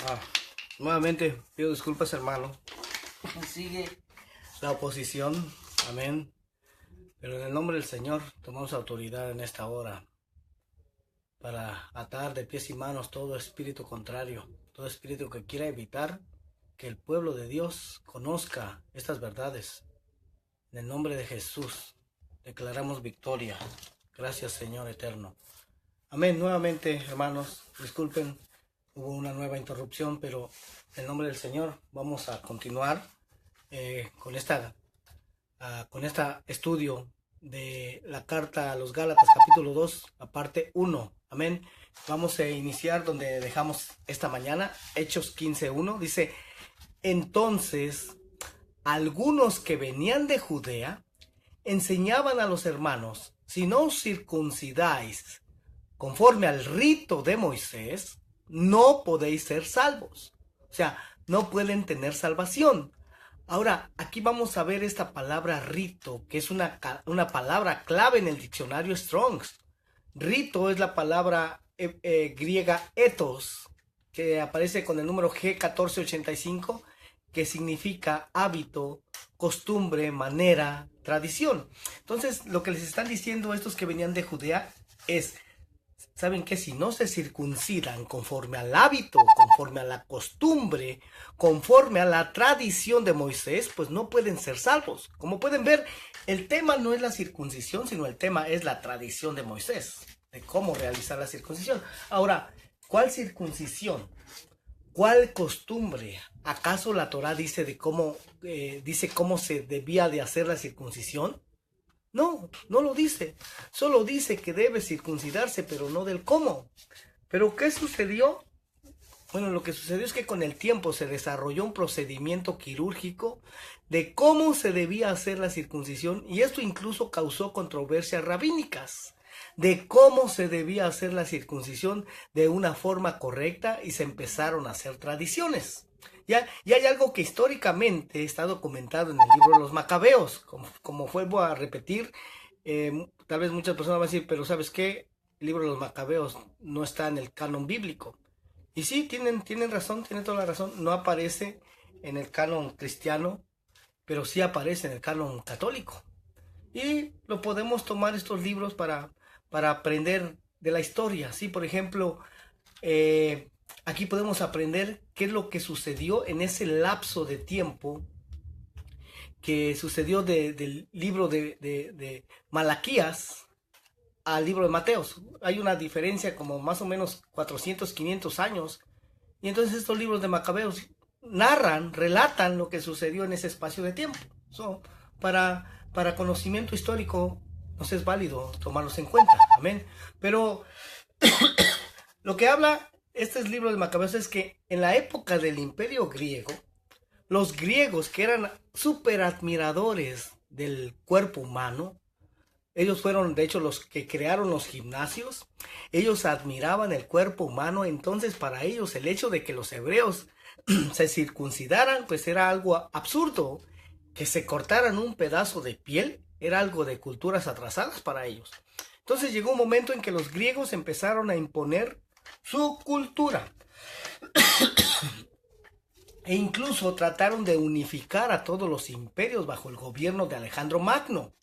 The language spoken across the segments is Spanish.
Ah, nuevamente pido disculpas, hermano. Sigue. La oposición, amén. Pero en el nombre del Señor tomamos autoridad en esta hora para atar de pies y manos todo espíritu contrario, todo espíritu que quiera evitar que el pueblo de Dios conozca estas verdades. En el nombre de Jesús declaramos victoria. Gracias, Señor eterno. Amén. Nuevamente, hermanos, disculpen, hubo una nueva interrupción, pero en el nombre del Señor vamos a continuar con esta estudio de la carta a los Gálatas, capítulo 2, la parte 1. Amén. Vamos a iniciar donde dejamos esta mañana, Hechos 15:1. Dice: entonces, algunos que venían de Judea enseñaban a los hermanos: si no os circuncidáis conforme al rito de Moisés, no podéis ser salvos. O sea, no pueden tener salvación. Ahora, aquí vamos a ver esta palabra rito, que es una palabra clave en el diccionario Strong's. Rito es la palabra griega ethos, que aparece con el número G1485, que significa hábito, costumbre, manera, tradición. Entonces, lo que les están diciendo estos que venían de Judea es: ¿saben qué? Si no se circuncidan conforme al hábito, conforme a la costumbre, conforme a la tradición de Moisés, pues no pueden ser salvos. Como pueden ver, el tema no es la circuncisión, sino el tema es la tradición de Moisés, de cómo realizar la circuncisión. Ahora, ¿cuál circuncisión? ¿Cuál costumbre? ¿Acaso la Torá dice cómo se debía de hacer la circuncisión? No, no lo dice. Solo dice que debe circuncidarse, pero no del cómo. ¿Pero qué sucedió? Bueno, lo que sucedió es que con el tiempo se desarrolló un procedimiento quirúrgico de cómo se debía hacer la circuncisión, y esto incluso causó controversias rabínicas de cómo se debía hacer la circuncisión de una forma correcta, y se empezaron a hacer tradiciones. Y hay algo que históricamente está documentado en el libro de los Macabeos, como vuelvo a repetir. Tal vez muchas personas van a decir: pero ¿sabes qué? El libro de los Macabeos no está en el canon bíblico. Y sí, tienen razón, tienen toda la razón. No aparece en el canon cristiano, pero sí aparece en el canon católico. Y lo podemos tomar estos libros para aprender de la historia. Sí, por ejemplo, aquí podemos aprender qué es lo que sucedió en ese lapso de tiempo que sucedió del libro de Malaquías al libro de Mateos. Hay una diferencia como más o menos 400, 500 años. Y entonces estos libros de Macabeos relatan lo que sucedió en ese espacio de tiempo. Para conocimiento histórico nos es válido tomarlos en cuenta. Amén. Pero lo que habla este libro de Macabeos es que en la época del Imperio griego, los griegos, que eran súper admiradores del cuerpo humano, ellos fueron de hecho los que crearon los gimnasios, ellos admiraban el cuerpo humano. Entonces para ellos el hecho de que los hebreos se circuncidaran pues era algo absurdo. Que se cortaran un pedazo de piel era algo de culturas atrasadas para ellos. Entonces llegó un momento en que los griegos empezaron a imponer su cultura e incluso trataron de unificar a todos los imperios bajo el gobierno de Alejandro Magno.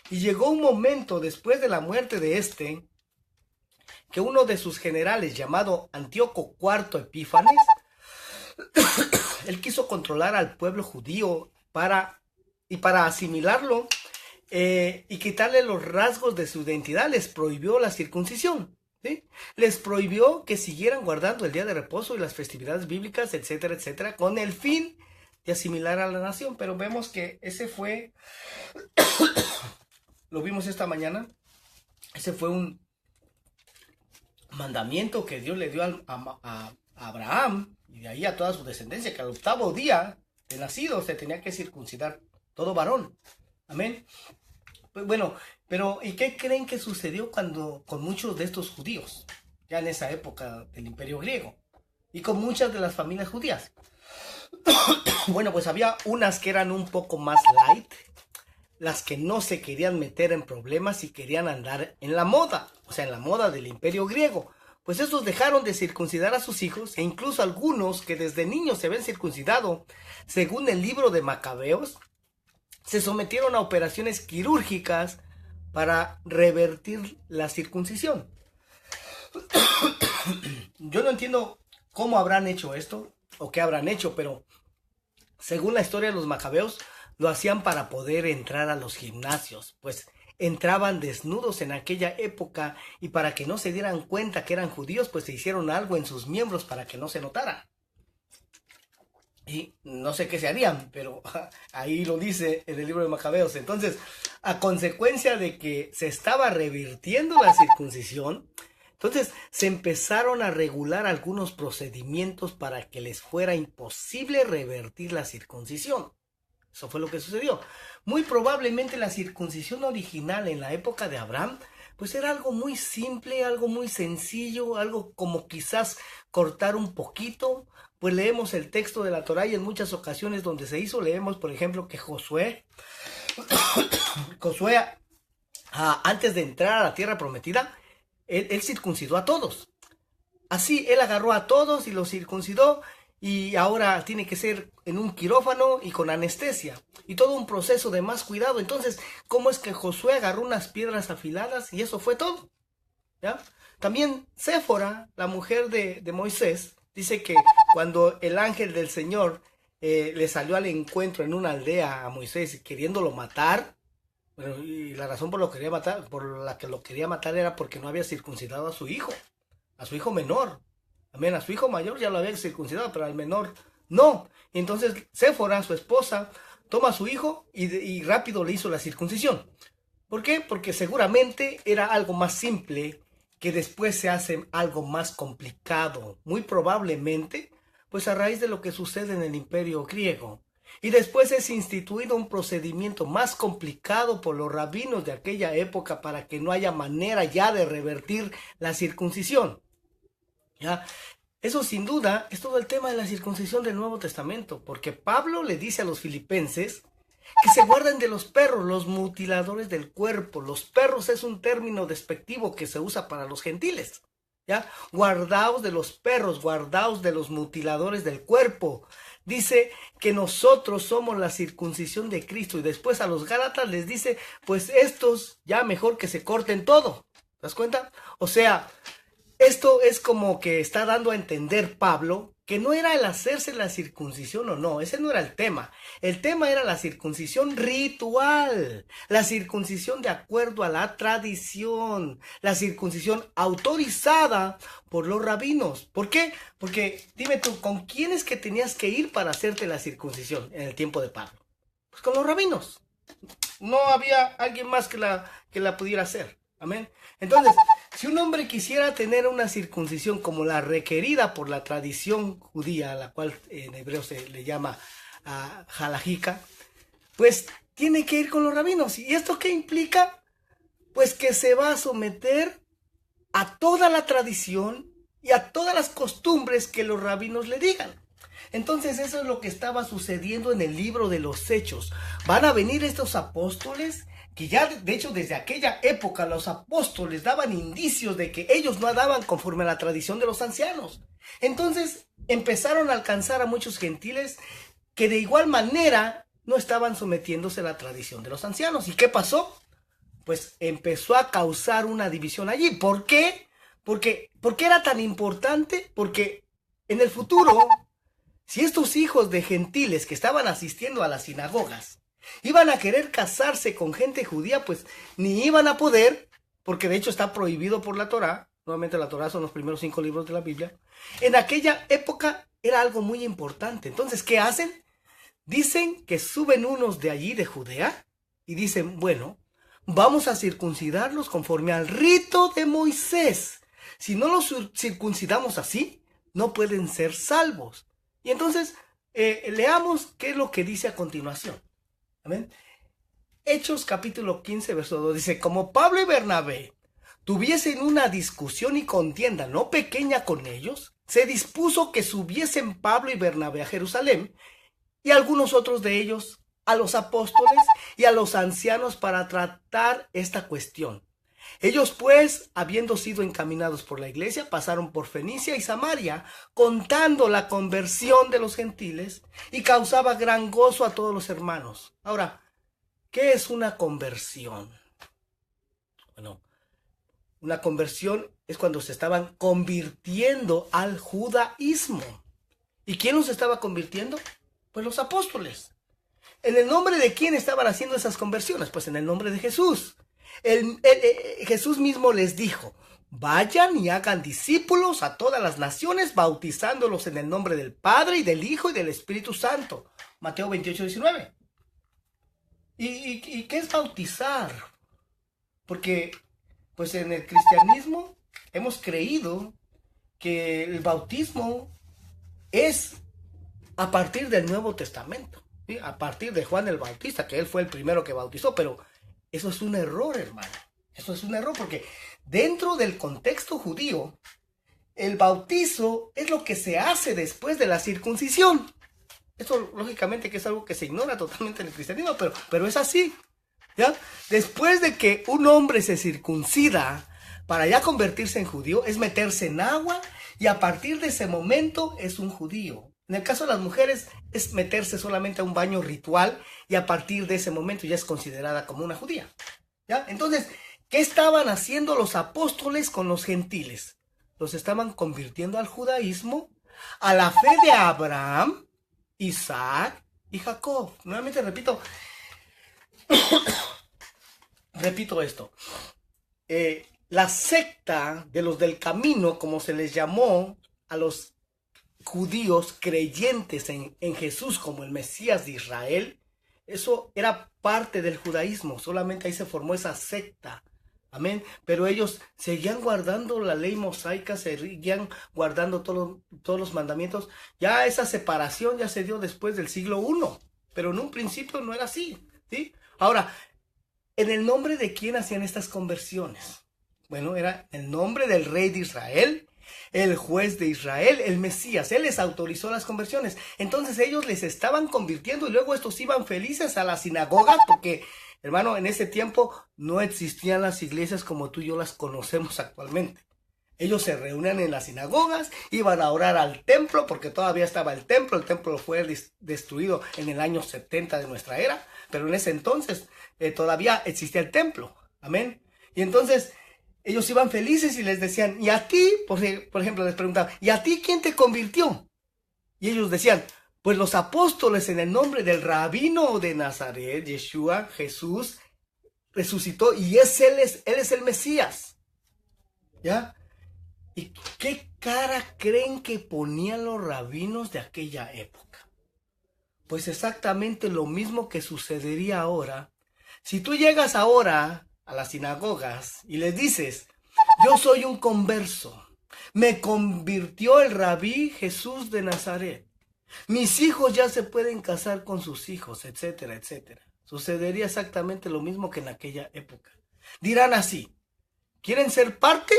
Y llegó un momento después de la muerte de este, que uno de sus generales, llamado Antíoco IV Epífanes, él quiso controlar al pueblo judío para asimilarlo y quitarle los rasgos de su identidad. Les prohibió la circuncisión, ¿sí? Les prohibió que siguieran guardando el día de reposo y las festividades bíblicas, etcétera, etcétera, con el fin de asimilar a la nación. Pero vemos que ese fue, lo vimos esta mañana, ese fue un mandamiento que Dios le dio a Abraham y de ahí a toda su descendencia, que al 8º día de nacido se tenía que circuncidar todo varón. Amén. Pues bueno, pero ¿y qué creen que sucedió con muchos de estos judíos? Ya en esa época del Imperio griego. Y con muchas de las familias judías. Bueno, pues había unas que eran un poco más light, las que no se querían meter en problemas y querían andar en la moda, o sea, en la moda del Imperio griego. pues estos dejaron de circuncidar a sus hijos, e incluso algunos que desde niños se habían circuncidado, según el libro de Macabeos, se sometieron a operaciones quirúrgicas para revertir la circuncisión. Yo no entiendo cómo habrán hecho esto o qué habrán hecho, pero según la historia de los Macabeos, lo hacían para poder entrar a los gimnasios, pues entraban desnudos en aquella época, y para que no se dieran cuenta que eran judíos, pues se hicieron algo en sus miembros para que no se notara. Y no sé qué se harían, pero ahí lo dice en el libro de Macabeos. Entonces, a consecuencia de que se estaba revirtiendo la circuncisión, entonces se empezaron a regular algunos procedimientos para que les fuera imposible revertir la circuncisión. Eso fue lo que sucedió. Muy probablemente la circuncisión original en la época de Abraham, pues era algo muy simple, algo muy sencillo, algo como quizás cortar un poquito. Pues leemos el texto de la Torá, y en muchas ocasiones donde se hizo, leemos por ejemplo que Josué, antes de entrar a la tierra prometida, él circuncidó a todos. Así, él agarró a todos y los circuncidó, y ahora tiene que ser en un quirófano y con anestesia, y todo un proceso de más cuidado. Entonces, ¿cómo es que Josué agarró unas piedras afiladas y eso fue todo? ¿Ya? También Séfora, la mujer de Moisés, dice que cuando el ángel del Señor le salió al encuentro en una aldea a Moisés queriéndolo matar, bueno, y la razón por la que lo quería matar era porque no había circuncidado a su hijo menor. Amén, a su hijo mayor ya lo había circuncidado, pero al menor no. Y entonces Séfora, su esposa, toma a su hijo y rápido le hizo la circuncisión. ¿Por qué? Porque seguramente era algo más simple, que después se hace algo más complicado, muy probablemente, pues a raíz de lo que sucede en el Imperio griego. Y después es instituido un procedimiento más complicado por los rabinos de aquella época para que no haya manera ya de revertir la circuncisión. ¿Ya? Eso sin duda es todo el tema de la circuncisión del Nuevo Testamento, porque Pablo le dice a los filipenses que se guarden de los perros, los mutiladores del cuerpo. Los perros es un término despectivo que se usa para los gentiles. ¿Ya? Guardaos de los perros, guardaos de los mutiladores del cuerpo. Dice que nosotros somos la circuncisión de Cristo, y después a los Gálatas les dice, pues estos ya mejor que se corten todo. ¿Te das cuenta? O sea, esto es como que está dando a entender Pablo que no era el hacerse la circuncisión o no, ese no era el tema. El tema era la circuncisión ritual, la circuncisión de acuerdo a la tradición, la circuncisión autorizada por los rabinos. ¿Por qué? Porque dime tú, ¿con quién es que tenías que ir para hacerte la circuncisión en el tiempo de Pablo? Pues con los rabinos. No había alguien más que la pudiera hacer. Amén. Entonces, si un hombre quisiera tener una circuncisión como la requerida por la tradición judía, a la cual en hebreo se le llama halajica, pues tiene que ir con los rabinos. ¿Y esto qué implica? Pues que se va a someter a toda la tradición y a todas las costumbres que los rabinos le digan. Entonces eso es lo que estaba sucediendo en el libro de los Hechos. Van a venir estos apóstoles que ya, de hecho, desde aquella época los apóstoles daban indicios de que ellos no andaban conforme a la tradición de los ancianos. Entonces empezaron a alcanzar a muchos gentiles que de igual manera no estaban sometiéndose a la tradición de los ancianos. ¿Y qué pasó? Pues empezó a causar una división allí. ¿Por qué? ¿Por qué era tan importante? Porque en el futuro, si estos hijos de gentiles que estaban asistiendo a las sinagogas iban a querer casarse con gente judía, pues ni iban a poder, porque de hecho está prohibido por la Torá. Nuevamente la Torá son los primeros 5 libros de la Biblia. En aquella época era algo muy importante. Entonces, ¿qué hacen? Dicen que suben unos de allí, de Judea, y dicen, bueno, vamos a circuncidarlos conforme al rito de Moisés. Si no los circuncidamos así, no pueden ser salvos. Y entonces, leamos qué es lo que dice a continuación. Amén. Hechos capítulo 15, verso 2 dice, como Pablo y Bernabé tuviesen una discusión y contienda no pequeña con ellos, se dispuso que subiesen Pablo y Bernabé a Jerusalén, y algunos otros de ellos a los apóstoles y a los ancianos para tratar esta cuestión. Ellos pues, habiendo sido encaminados por la iglesia, pasaron por Fenicia y Samaria, contando la conversión de los gentiles, y causaba gran gozo a todos los hermanos. Ahora, ¿qué es una conversión? Bueno, una conversión es cuando se estaban convirtiendo al judaísmo. ¿Y quién los estaba convirtiendo? Pues los apóstoles. ¿En el nombre de quién estaban haciendo esas conversiones? Pues en el nombre de Jesús. Jesús mismo les dijo: vayan y hagan discípulos a todas las naciones, bautizándolos en el nombre del Padre y del Hijo y del Espíritu Santo. Mateo 28:19. ¿Y qué es bautizar? Porque pues en el cristianismo hemos creído que el bautismo es a partir del Nuevo Testamento, ¿sí? A partir de Juan el Bautista, que él fue el primero que bautizó, pero eso es un error, hermano. Eso es un error porque dentro del contexto judío, el bautizo es lo que se hace después de la circuncisión. Esto lógicamente que es algo que se ignora totalmente en el cristianismo, pero es así, ¿ya? Después de que un hombre se circuncida para ya convertirse en judío, es meterse en agua y a partir de ese momento es un judío. En el caso de las mujeres es meterse solamente a un baño ritual y a partir de ese momento ya es considerada como una judía, ¿ya? Entonces, ¿qué estaban haciendo los apóstoles con los gentiles? Los estaban convirtiendo al judaísmo, a la fe de Abraham, Isaac y Jacob. Nuevamente repito esto. La secta de los del camino, como se les llamó a los judíos creyentes en Jesús como el Mesías de Israel, eso era parte del judaísmo, solamente ahí se formó esa secta, amén, pero ellos seguían guardando la ley mosaica, seguían guardando todos los mandamientos. Ya esa separación ya se dio después del siglo I, pero en un principio no era así, ¿sí? Ahora, ¿en el nombre de quién hacían estas conversiones? Bueno, era el nombre del rey de Israel, el juez de Israel, el Mesías. Él les autorizó las conversiones. Entonces ellos les estaban convirtiendo y luego estos iban felices a la sinagoga porque, hermano, en ese tiempo no existían las iglesias como tú y yo las conocemos actualmente. Ellos se reunían en las sinagogas, iban a orar al templo porque todavía estaba el templo fue destruido en el año 70 de nuestra era, pero en ese entonces todavía existía el templo, amén. Y entonces ellos iban felices y les decían: ¿y a ti? Por ejemplo, les preguntaban: ¿y a ti quién te convirtió? Y ellos decían: pues los apóstoles en el nombre del rabino de Nazaret, Yeshua, Jesús, resucitó y él es el Mesías, ¿ya? ¿Y qué cara creen que ponían los rabinos de aquella época? Pues exactamente lo mismo que sucedería ahora. Si tú llegas ahora a las sinagogas y les dices: yo soy un converso, me convirtió el rabí Jesús de Nazaret, mis hijos ya se pueden casar con sus hijos, etcétera, etcétera. Sucedería exactamente lo mismo que en aquella época. Dirán así: ¿quieren ser parte?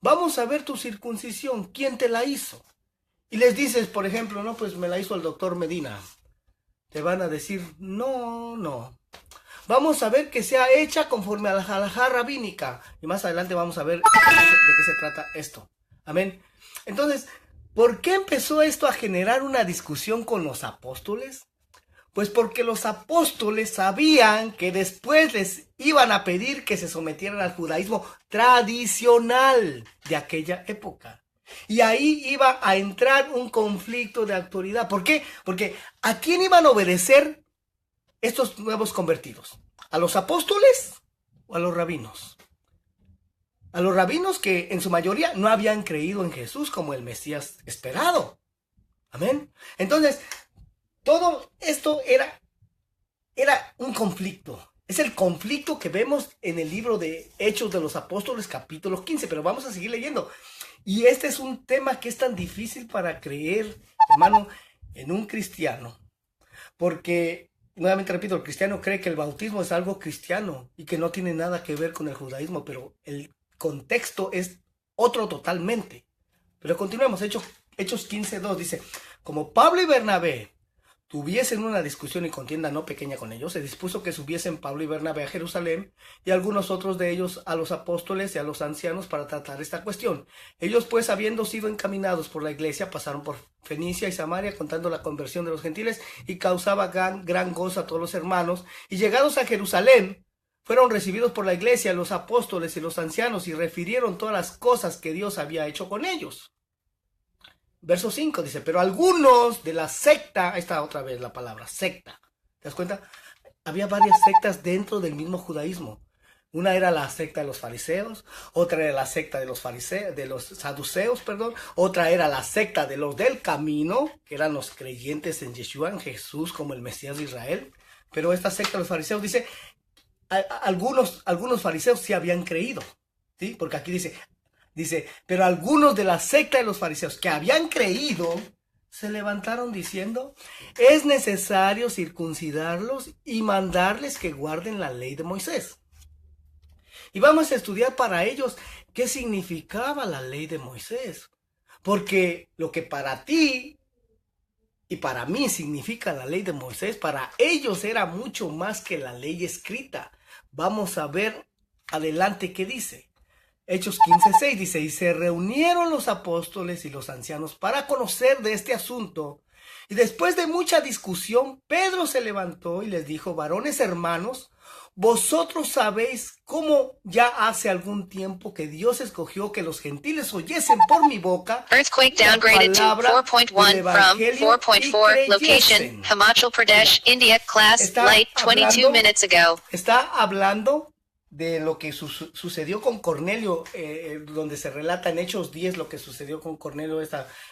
Vamos a ver tu circuncisión, ¿quién te la hizo? Y les dices, por ejemplo, no, pues me la hizo el doctor Medina. Te van a decir: no. Vamos a ver que sea hecha conforme a la halajá rabínica. Y más adelante vamos a ver de qué se trata esto. Amén. Entonces, ¿por qué empezó esto a generar una discusión con los apóstoles? Pues porque los apóstoles sabían que después les iban a pedir que se sometieran al judaísmo tradicional de aquella época. Y ahí iba a entrar un conflicto de autoridad. ¿Por qué? Porque ¿a quién iban a obedecer estos nuevos convertidos? ¿A los apóstoles o a los rabinos? A los rabinos que en su mayoría no habían creído en Jesús como el Mesías esperado. Amén. Entonces, todo esto era un conflicto. Es el conflicto que vemos en el libro de Hechos de los Apóstoles, capítulo 15, pero vamos a seguir leyendo. Y este es un tema que es tan difícil para creer, hermano, en un cristiano. Porque, nuevamente repito, el cristiano cree que el bautismo es algo cristiano y que no tiene nada que ver con el judaísmo, pero el contexto es otro totalmente. Pero continuemos, Hechos 15:2 dice: como Pablo y Bernabé tuviesen una discusión y contienda no pequeña con ellos, se dispuso que subiesen Pablo y Bernabé a Jerusalén y algunos otros de ellos a los apóstoles y a los ancianos para tratar esta cuestión. Ellos pues, habiendo sido encaminados por la iglesia, pasaron por Fenicia y Samaria contando la conversión de los gentiles, y causaba gran gozo a todos los hermanos. Y llegados a Jerusalén, fueron recibidos por la iglesia, los apóstoles y los ancianos, y refirieron todas las cosas que Dios había hecho con ellos. Verso 5 dice, pero algunos de la secta, ahí está otra vez la palabra, secta, ¿te das cuenta? Había varias sectas dentro del mismo judaísmo. Una era la secta de los fariseos, otra era la secta de los saduceos, otra era la secta de los del camino, que eran los creyentes en Yeshua, en Jesús como el Mesías de Israel. Pero esta secta de los fariseos dice, algunos fariseos sí habían creído, ¿sí? Porque aquí dice, pero algunos de la secta de los fariseos que habían creído se levantaron diciendo, es necesario circuncidarlos y mandarles que guarden la ley de Moisés. Y vamos a estudiar para ellos qué significaba la ley de Moisés. Porque lo que para ti y para mí significa la ley de Moisés, para ellos era mucho más que la ley escrita. Vamos a ver adelante qué dice. Hechos 15:6 dice, y se reunieron los apóstoles y los ancianos para conocer de este asunto. Y después de mucha discusión, Pedro se levantó y les dijo, varones hermanos, vosotros sabéis cómo ya hace algún tiempo que Dios escogió que los gentiles oyesen por mi boca Earthquake downgraded to 4.1 from 4.4. Location, Himachal Pradesh, India. Class, light 22 minutes ago. Está hablando de lo que sucedió con Cornelio, donde se relata en Hechos 10 lo que sucedió con Cornelio,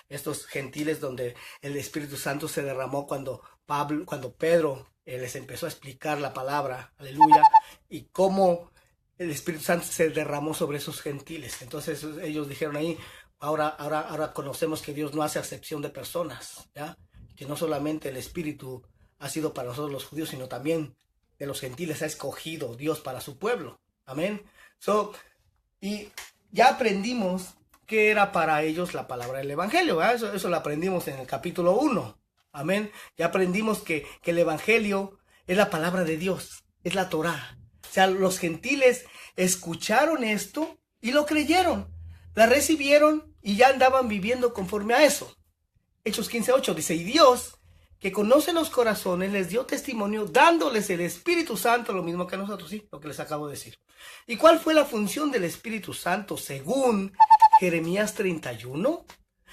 estos gentiles, donde el Espíritu Santo se derramó cuando Pedro les empezó a explicar la palabra, aleluya, y cómo el Espíritu Santo se derramó sobre esos gentiles. Entonces ellos dijeron ahí, ahora conocemos que Dios no hace acepción de personas, ¿ya? Que no solamente el Espíritu ha sido para nosotros los judíos, sino también de los gentiles ha escogido Dios para su pueblo. Amén. Y ya aprendimos que era para ellos la palabra del Evangelio, ¿verdad? Eso lo aprendimos en el capítulo 1. Amén. Ya aprendimos que el Evangelio es la palabra de Dios, es la Torá. O sea, los gentiles escucharon esto y lo creyeron, la recibieron y ya andaban viviendo conforme a eso. Hechos 15:8 dice, y Dios, que conoce los corazones, les dio testimonio dándoles el Espíritu Santo, lo mismo que a nosotros, sí, lo que les acabo de decir. ¿Y cuál fue la función del Espíritu Santo según Jeremías 31?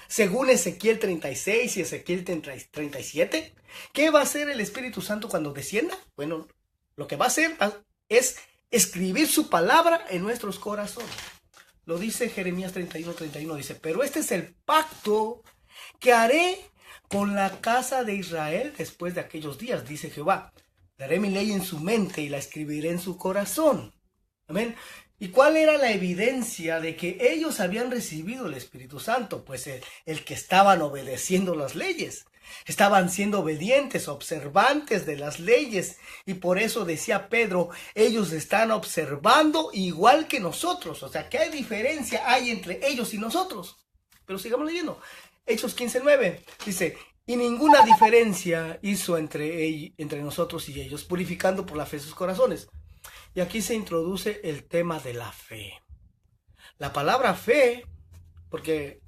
Según Ezequiel 36 y Ezequiel 37, ¿qué va a hacer el Espíritu Santo cuando descienda? Bueno, lo que va a hacer es escribir su palabra en nuestros corazones. Lo dice Jeremías 31:31, dice, pero este es el pacto que haré con la casa de Israel después de aquellos días, dice Jehová. Daré mi ley en su mente y la escribiré en su corazón. Amén. ¿Y cuál era la evidencia de que ellos habían recibido el Espíritu Santo? Pues el que estaban obedeciendo las leyes. Estaban siendo obedientes, observantes de las leyes. Y por eso decía Pedro, ellos están observando igual que nosotros. O sea, ¿qué diferencia hay entre ellos y nosotros? Pero sigamos leyendo. Hechos 15:9 dice, y ninguna diferencia hizo entre nosotros y ellos, purificando por la fe sus corazones. Y aquí se introduce el tema de la fe. La palabra fe, porque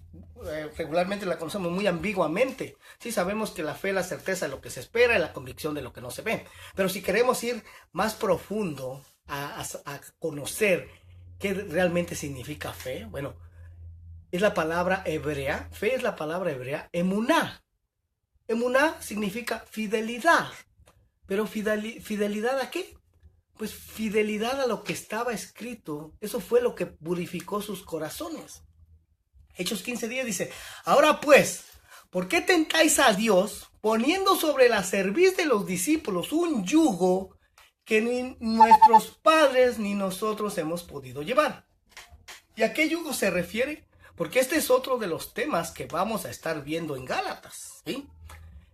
regularmente la conocemos muy ambiguamente. Sí sabemos que la fe es la certeza de lo que se espera y la convicción de lo que no se ve. Pero si queremos ir más profundo a conocer qué realmente significa fe, bueno, es la palabra hebrea, fe es la palabra hebrea, emuná. Emuná significa fidelidad. ¿Pero fidelidad a qué? Pues fidelidad a lo que estaba escrito. Eso fue lo que purificó sus corazones. Hechos 15:10 dice, ahora pues, ¿por qué tentáis a Dios poniendo sobre la cerviz de los discípulos un yugo que ni nuestros padres ni nosotros hemos podido llevar? ¿Y a qué yugo se refiere? Porque este es otro de los temas que vamos a estar viendo en Gálatas, ¿sí?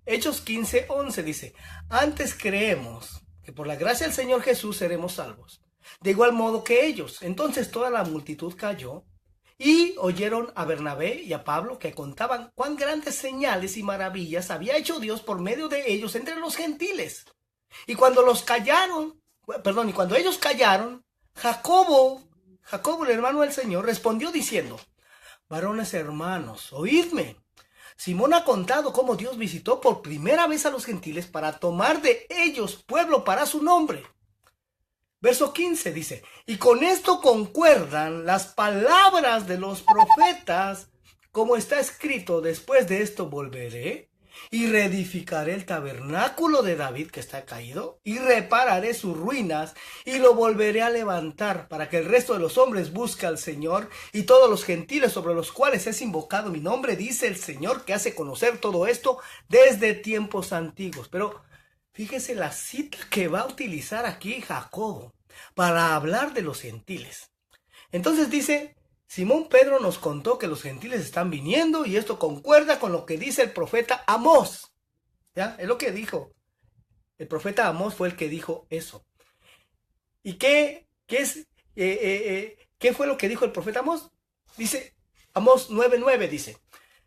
Hechos 15:11 dice, antes creemos que por la gracia del Señor Jesús seremos salvos, de igual modo que ellos. Entonces toda la multitud cayó Y oyeron a Bernabé y a Pablo que contaban cuán grandes señales y maravillas había hecho Dios por medio de ellos entre los gentiles. Y cuando ellos callaron, Jacobo, el hermano del Señor, respondió diciendo: varones hermanos, oídme. Simón ha contado cómo Dios visitó por primera vez a los gentiles para tomar de ellos pueblo para su nombre. Verso 15 dice: y con esto concuerdan las palabras de los profetas, como está escrito: después de esto volveré y reedificaré el tabernáculo de David que está caído, y repararé sus ruinas, y lo volveré a levantar, para que el resto de los hombres busque al Señor, y todos los gentiles sobre los cuales es invocado mi nombre, dice el Señor, que hace conocer todo esto desde tiempos antiguos. Pero fíjese la cita que va a utilizar aquí Jacobo para hablar de los gentiles. Entonces dice: Simón Pedro nos contó que los gentiles están viniendo, y esto concuerda con lo que dice el profeta Amós. ¿Ya? Es lo que dijo. El profeta Amós fue el que dijo eso. ¿Y qué fue lo que dijo el profeta Amós? Dice, Amós 9:9 dice: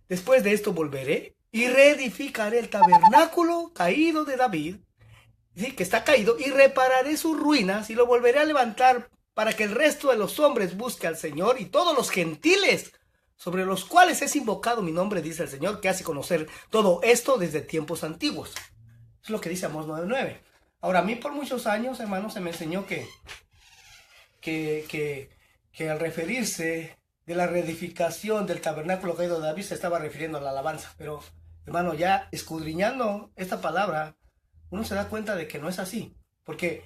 después de esto volveré y reedificaré el tabernáculo caído de David, ¿sí?, que está caído, y repararé sus ruinas, y lo volveré a levantar, para que el resto de los hombres busque al Señor, y todos los gentiles sobre los cuales es invocado mi nombre, dice el Señor, que hace conocer todo esto desde tiempos antiguos. Eso es lo que dice Amós 9:9. Ahora, a mí por muchos años, hermanos, se me enseñó que al referirse de la reedificación del tabernáculo caído de David se estaba refiriendo a la alabanza. Pero, hermano, ya escudriñando esta palabra, uno se da cuenta de que no es así. Porque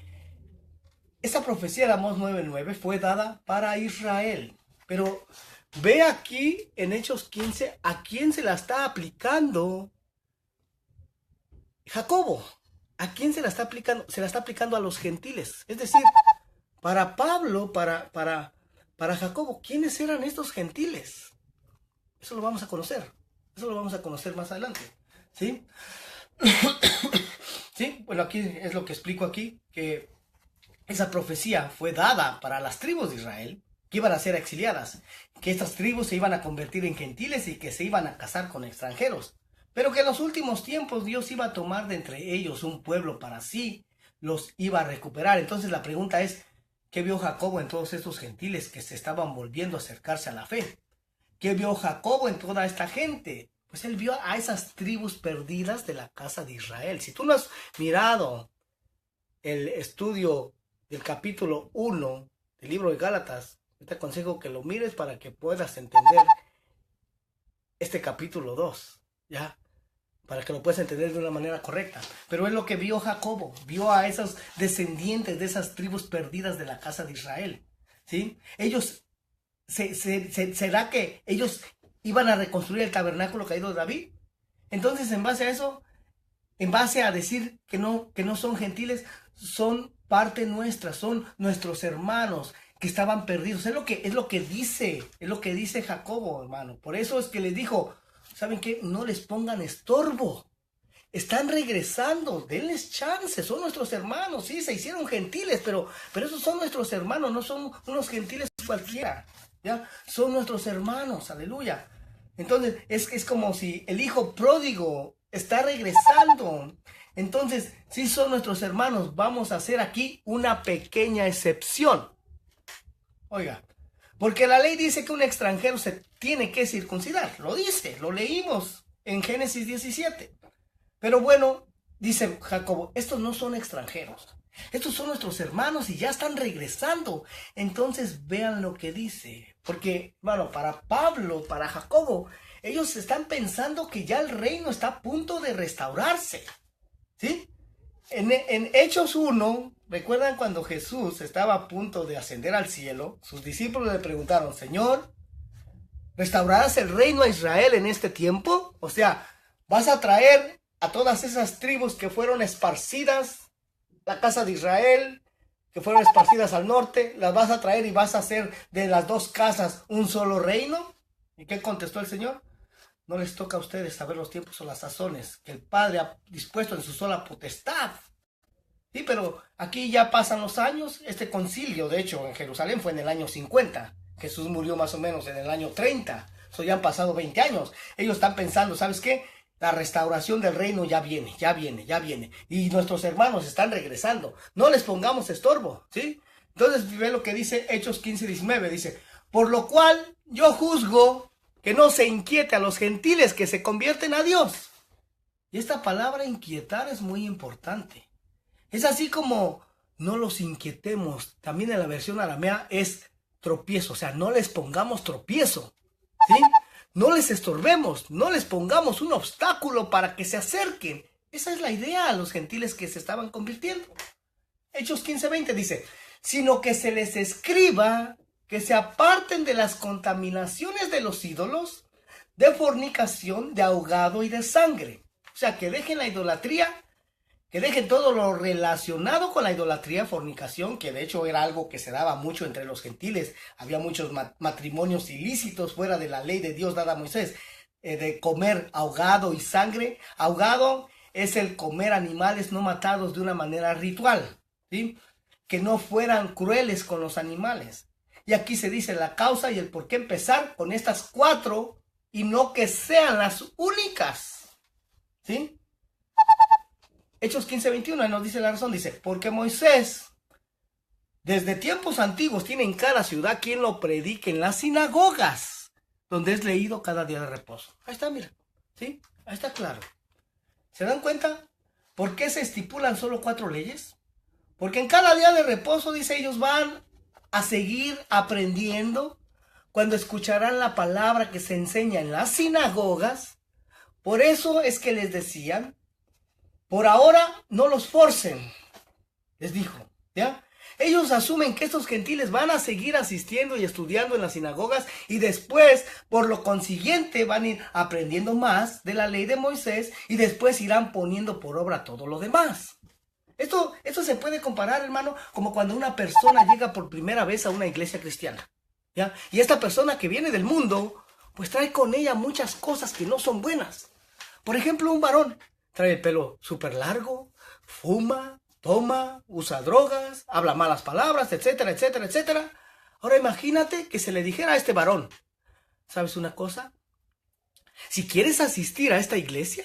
esta profecía de Amós 9:9 fue dada para Israel. Pero ve aquí en Hechos 15 a quién se la está aplicando Jacobo. ¿A quién se la está aplicando? Se la está aplicando a los gentiles. Es decir, para Pablo, para Jacobo, ¿quiénes eran estos gentiles? Eso lo vamos a conocer. Eso lo vamos a conocer más adelante. ¿Sí? Sí, bueno, aquí es lo que explico aquí, que esa profecía fue dada para las tribus de Israel, que iban a ser exiliadas, que estas tribus se iban a convertir en gentiles y que se iban a casar con extranjeros, pero que en los últimos tiempos Dios iba a tomar de entre ellos un pueblo para sí, los iba a recuperar. Entonces la pregunta es, ¿qué vio Jacobo en todos estos gentiles que se estaban volviendo a acercarse a la fe? ¿Qué vio Jacobo en toda esta gente? Pues él vio a esas tribus perdidas de la casa de Israel. Si tú no has mirado el estudio del capítulo 1 del libro de Gálatas, te aconsejo que lo mires para que puedas entender este capítulo 2, ¿ya? Para que lo puedas entender de una manera correcta. Pero es lo que vio Jacobo, vio a esos descendientes de esas tribus perdidas de la casa de Israel, ¿sí? Ellos, ¿será que ellos iban a reconstruir el tabernáculo caído de David? Entonces, en base a eso, en base a decir que no son gentiles, son parte nuestra, son nuestros hermanos que estaban perdidos. Es lo que dice Jacobo, hermano. Por eso es que les dijo, ¿saben qué? No les pongan estorbo. Están regresando, denles chance, son nuestros hermanos. Sí, se hicieron gentiles, pero esos son nuestros hermanos, no son unos gentiles cualquiera, ¿ya? Son nuestros hermanos, aleluya. Entonces, es como si el hijo pródigo está regresando. Entonces, si son nuestros hermanos, vamos a hacer aquí una pequeña excepción. Oiga, porque la ley dice que un extranjero se tiene que circuncidar. Lo dice, lo leímos en Génesis 17. Pero bueno, dice Jacobo, estos no son extranjeros. Estos son nuestros hermanos y ya están regresando. Entonces vean lo que dice. Porque, bueno, para Pablo, para Jacobo, ellos están pensando que ya el reino está a punto de restaurarse. ¿Sí? En Hechos 1, ¿recuerdan cuando Jesús estaba a punto de ascender al cielo? Sus discípulos le preguntaron, Señor, ¿restaurarás el reino a Israel en este tiempo? O sea, ¿vas a traer a todas esas tribus que fueron esparcidas, la casa de Israel, que fueron esparcidas al norte, las vas a traer y vas a hacer de las dos casas un solo reino? ¿Y qué contestó el Señor? No les toca a ustedes saber los tiempos o las sazones que el Padre ha dispuesto en su sola potestad. Sí, pero aquí ya pasan los años. Este concilio, de hecho, en Jerusalén fue en el año 50. Jesús murió más o menos en el año 30. Eso ya han pasado 20 años. Ellos están pensando, ¿sabes qué? La restauración del reino ya viene, ya viene, ya viene. Y nuestros hermanos están regresando. No les pongamos estorbo, ¿sí? Entonces ve lo que dice Hechos 15:19. Dice, por lo cual yo juzgo que no se inquiete a los gentiles que se convierten a Dios. Y esta palabra inquietar es muy importante. Es así como no los inquietemos. También en la versión aramea es tropiezo. O sea, no les pongamos tropiezo, ¿sí? No les estorbemos, no les pongamos un obstáculo para que se acerquen. Esa es la idea a los gentiles que se estaban convirtiendo. Hechos 15:20 dice, sino que se les escriba que se aparten de las contaminaciones de los ídolos, de fornicación, de ahogado y de sangre. O sea, que dejen la idolatría, que dejen todo lo relacionado con la idolatría, fornicación, que de hecho era algo que se daba mucho entre los gentiles. Había muchos matrimonios ilícitos fuera de la ley de Dios dada a Moisés, de comer ahogado y sangre. Ahogado es el comer animales no matados de una manera ritual, ¿sí? Que no fueran crueles con los animales. Y aquí se dice la causa y el por qué empezar con estas 4 y no que sean las únicas, ¿sí? Hechos 15:21 nos dice la razón, dice, porque Moisés desde tiempos antiguos tiene en cada ciudad quien lo predique en las sinagogas, donde es leído cada día de reposo. Ahí está, mira, ¿sí? Ahí está claro. ¿Se dan cuenta? ¿Por qué se estipulan solo 4 leyes? Porque en cada día de reposo, dice, ellos van a seguir aprendiendo cuando escucharán la palabra que se enseña en las sinagogas. Por eso es que les decían, por ahora no los forcen, les dijo, ¿ya? Ellos asumen que estos gentiles van a seguir asistiendo y estudiando en las sinagogas y después, por lo consiguiente, van a ir aprendiendo más de la ley de Moisés y después irán poniendo por obra todo lo demás. Esto se puede comparar, hermano, como cuando una persona llega por primera vez a una iglesia cristiana, ¿ya? Y esta persona que viene del mundo, pues trae con ella muchas cosas que no son buenas. Por ejemplo, un varón trae el pelo súper largo, fuma, toma, usa drogas, habla malas palabras, etcétera, etcétera, etcétera. Ahora imagínate que se le dijera a este varón, ¿sabes una cosa? Si quieres asistir a esta iglesia,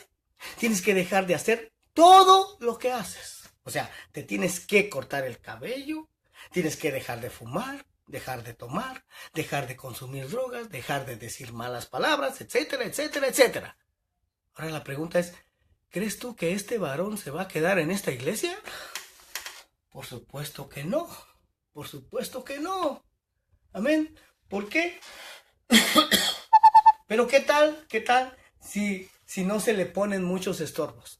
tienes que dejar de hacer todo lo que haces. O sea, te tienes que cortar el cabello, tienes que dejar de fumar, dejar de tomar, dejar de consumir drogas, dejar de decir malas palabras, etcétera, etcétera, etcétera. Ahora la pregunta es, ¿crees tú que este varón se va a quedar en esta iglesia? Por supuesto que no. Por supuesto que no. Amén. ¿Por qué? Pero ¿qué tal si no se le ponen muchos estorbos?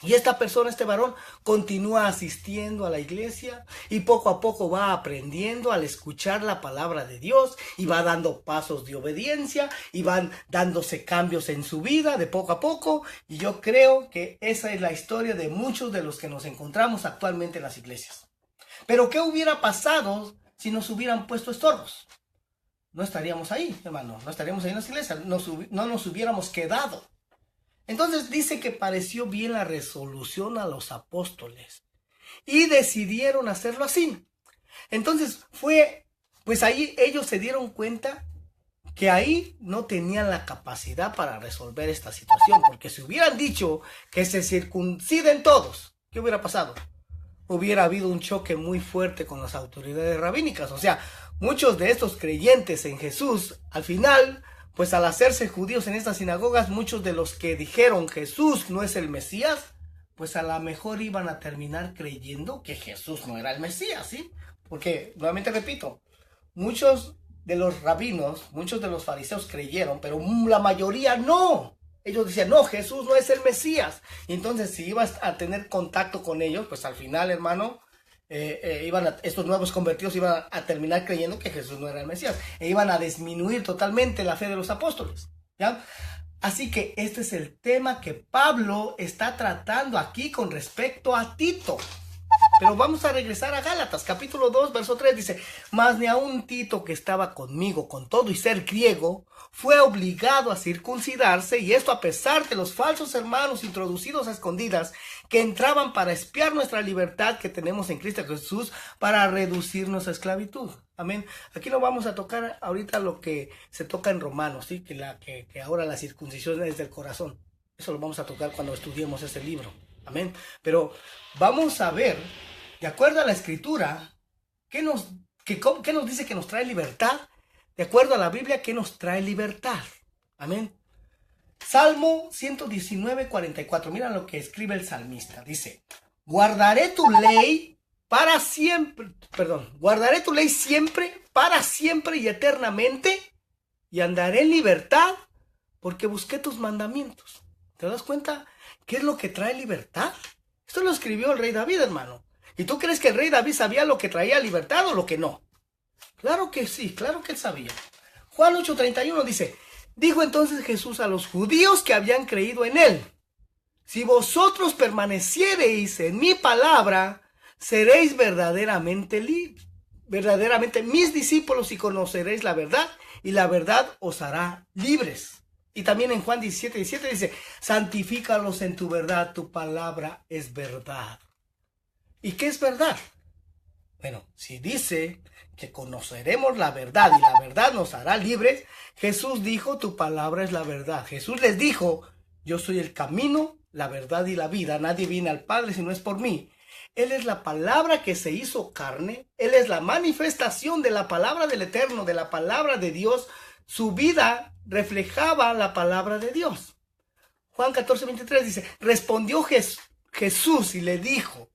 Y esta persona, este varón, continúa asistiendo a la iglesia y poco a poco va aprendiendo al escuchar la palabra de Dios y va dando pasos de obediencia y van dándose cambios en su vida de poco a poco. Y yo creo que esa es la historia de muchos de los que nos encontramos actualmente en las iglesias. Pero ¿qué hubiera pasado si nos hubieran puesto estorbos? No estaríamos ahí, hermano, no estaríamos ahí en las iglesias, no nos hubiéramos quedado. Entonces dice que pareció bien la resolución a los apóstoles y decidieron hacerlo así. Entonces pues ahí ellos se dieron cuenta que ahí no tenían la capacidad para resolver esta situación, porque si hubieran dicho que se circunciden todos, ¿qué hubiera pasado? Hubiera habido un choque muy fuerte con las autoridades rabínicas. O sea, muchos de estos creyentes en Jesús, al final, pues al hacerse judíos en estas sinagogas, muchos de los que dijeron Jesús no es el Mesías, pues a lo mejor iban a terminar creyendo que Jesús no era el Mesías, ¿sí? Porque, nuevamente repito, muchos de los rabinos, muchos de los fariseos creyeron, pero la mayoría no. Ellos decían, no, Jesús no es el Mesías. Y entonces si ibas a tener contacto con ellos, pues al final, hermano, estos nuevos convertidos iban a terminar creyendo que Jesús no era el Mesías. E iban a disminuir totalmente la fe de los apóstoles, ¿ya? Así que este es el tema que Pablo está tratando aquí con respecto a Tito. Pero vamos a regresar a Gálatas, capítulo 2, verso 3, dice, mas ni aun Tito, que estaba conmigo con todo y ser griego, fue obligado a circuncidarse, y esto a pesar de los falsos hermanos introducidos a escondidas, que entraban para espiar nuestra libertad que tenemos en Cristo Jesús, para reducirnos a esclavitud. Amén. Aquí no vamos a tocar ahorita lo que se toca en Romanos, ¿sí? Que ahora la circuncisión es del corazón. Eso lo vamos a tocar cuando estudiemos ese libro. Amén. Pero vamos a ver, de acuerdo a la Escritura, ¿qué nos dice que nos trae libertad? De acuerdo a la Biblia, ¿qué nos trae libertad? Amén. Salmo 119, 44. Mira lo que escribe el salmista. Dice, guardaré tu ley siempre, para siempre y eternamente, y andaré en libertad porque busqué tus mandamientos. ¿Te das cuenta qué es lo que trae libertad? Esto lo escribió el rey David, hermano. ¿Y tú crees que el rey David sabía lo que traía libertad o lo que no? Claro que sí, claro que él sabía. Juan 8:31 dice, dijo entonces Jesús a los judíos que habían creído en él, si vosotros permaneciereis en mi palabra, seréis verdaderamente mis discípulos y conoceréis la verdad, y la verdad os hará libres. Y también en Juan 17:17 dice, santifícalos en tu verdad, tu palabra es verdad. ¿Y qué es verdad? Bueno, si dice que conoceremos la verdad y la verdad nos hará libres, Jesús dijo, tu palabra es la verdad. Jesús les dijo, yo soy el camino, la verdad y la vida. Nadie viene al Padre si no es por mí. Él es la palabra que se hizo carne. Él es la manifestación de la palabra del Eterno, de la palabra de Dios. Su vida reflejaba la palabra de Dios. Juan 14:23 dice, respondió Jesús y le dijo,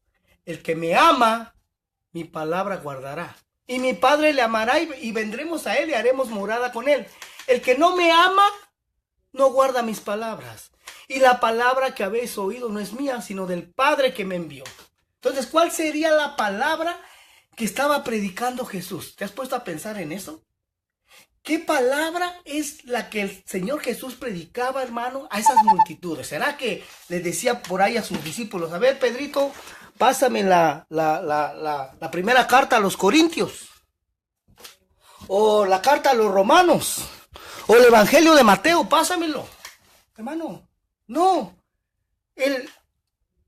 el que me ama, mi palabra guardará. Y mi Padre le amará y vendremos a él y haremos morada con él. El que no me ama, no guarda mis palabras. Y la palabra que habéis oído no es mía, sino del Padre que me envió. Entonces, ¿cuál sería la palabra que estaba predicando Jesús? ¿Te has puesto a pensar en eso? ¿Qué palabra es la que el Señor Jesús predicaba, hermano, a esas multitudes? ¿Será que le decía por ahí a sus discípulos, a ver, Pedrito, pásame la primera carta a los Corintios, o la carta a los Romanos, o el Evangelio de Mateo, pásamelo? Hermano, no. El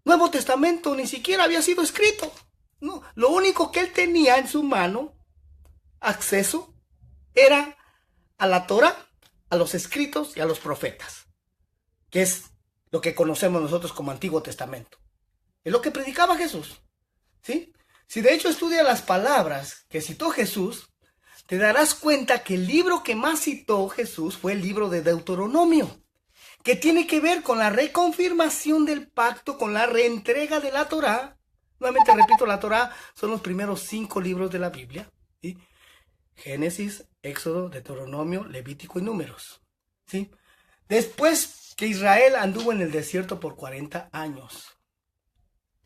Nuevo Testamento ni siquiera había sido escrito. No, lo único que él tenía en su mano, acceso, era a la Torah, a los escritos y a los profetas, que es lo que conocemos nosotros como Antiguo Testamento. Es lo que predicaba Jesús, ¿sí? Si de hecho estudias las palabras que citó Jesús, te darás cuenta que el libro que más citó Jesús fue el libro de Deuteronomio, que tiene que ver con la reconfirmación del pacto, con la reentrega de la Torá. Nuevamente repito, la Torá son los primeros 5 libros de la Biblia, ¿sí? Génesis, Éxodo, Deuteronomio, Levítico y Números, ¿sí? Después que Israel anduvo en el desierto por 40 años.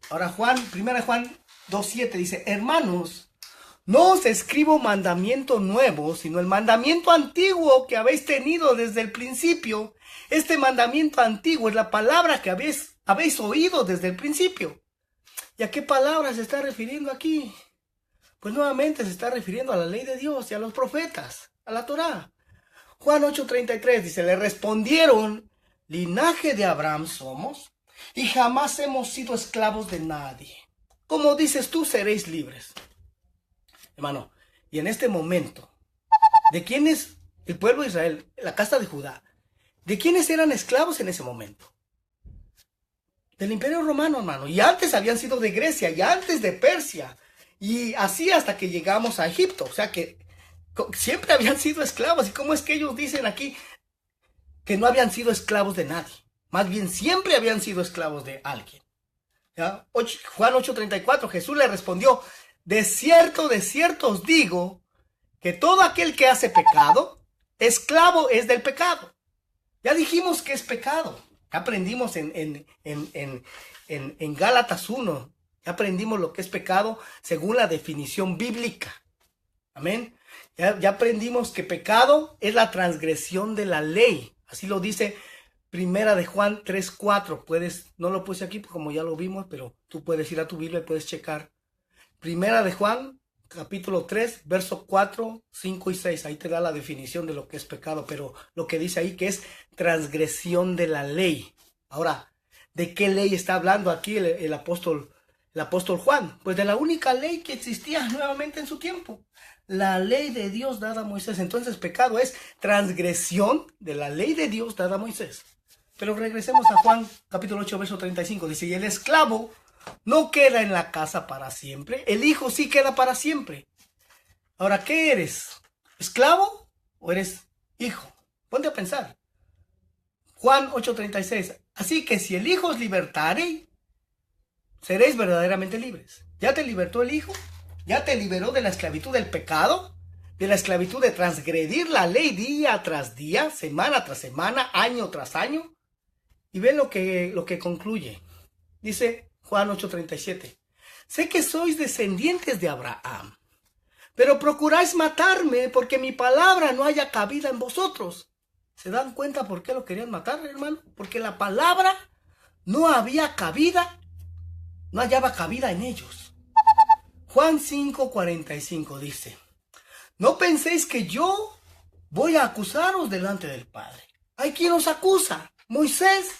Ahora 1 Juan 2:7 dice, hermanos, no os escribo mandamiento nuevo, sino el mandamiento antiguo que habéis tenido desde el principio. Este mandamiento antiguo es la palabra que habéis oído desde el principio. ¿Y a qué palabra se está refiriendo aquí? Pues nuevamente se está refiriendo a la ley de Dios y a los profetas, a la Torá. Juan 8:33 dice, le respondieron, linaje de Abraham somos, y jamás hemos sido esclavos de nadie. Como dices tú, seréis libres. Hermano, y en este momento, ¿de quién es el pueblo de Israel, la casa de Judá? ¿De quiénes eran esclavos en ese momento? Del Imperio Romano, hermano. Y antes habían sido de Grecia, y antes de Persia. Y así hasta que llegamos a Egipto. O sea que siempre habían sido esclavos. ¿Y cómo es que ellos dicen aquí que no habían sido esclavos de nadie? Más bien siempre habían sido esclavos de alguien. ¿Ya? Juan 8:34, Jesús le respondió, de cierto os digo, que todo aquel que hace pecado, esclavo es del pecado. Ya dijimos que es pecado. Ya aprendimos en Gálatas 1. Ya aprendimos lo que es pecado según la definición bíblica. Amén. Ya aprendimos que pecado es la transgresión de la ley. Así lo dice Primera de Juan 3:4. No lo puse aquí como ya lo vimos, pero tú puedes ir a tu Biblia y puedes checar. Primera de Juan, capítulo 3, verso 4, 5 y 6. Ahí te da la definición de lo que es pecado, pero lo que dice ahí que es transgresión de la ley. Ahora, ¿de qué ley está hablando aquí el apóstol Juan? Pues de la única ley que existía nuevamente en su tiempo. la ley de Dios dada a Moisés. Entonces pecado es transgresión de la ley de Dios dada a Moisés. Pero regresemos a Juan capítulo 8, verso 35. Dice, y el esclavo no queda en la casa para siempre, el hijo sí queda para siempre. Ahora, ¿qué eres? ¿Esclavo o eres hijo? Ponte a pensar. Juan 8:36. Así que si el hijo os libertare, seréis verdaderamente libres. ¿Ya te libertó el hijo? ¿Ya te liberó de la esclavitud del pecado? ¿De la esclavitud de transgredir la ley día tras día, semana tras semana, año tras año? Y ve lo que concluye. Dice Juan 8:37. Sé que sois descendientes de Abraham, pero procuráis matarme porque mi palabra no haya cabida en vosotros. ¿Se dan cuenta por qué lo querían matar, hermano? Porque la palabra no había cabida, no hallaba cabida en ellos. Juan 5:45 dice, no penséis que yo voy a acusaros delante del Padre. Hay quien os acusa, Moisés,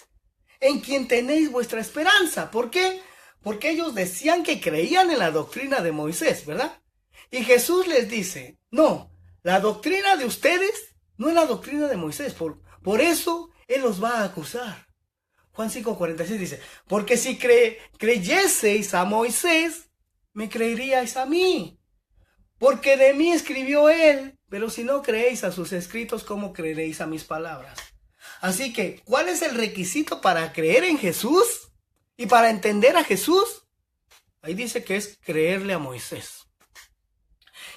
en quien tenéis vuestra esperanza. ¿Por qué? Porque ellos decían que creían en la doctrina de Moisés, ¿verdad? Y Jesús les dice, no, la doctrina de ustedes no es la doctrina de Moisés. Por eso Él los va a acusar. Juan 5:46 dice, porque si creyeseis a Moisés, me creeríais a mí. Porque de mí escribió Él, pero si no creéis a sus escritos, ¿cómo creeréis a mis palabras? Así que, ¿cuál es el requisito para creer en Jesús y para entender a Jesús? Ahí dice que es creerle a Moisés.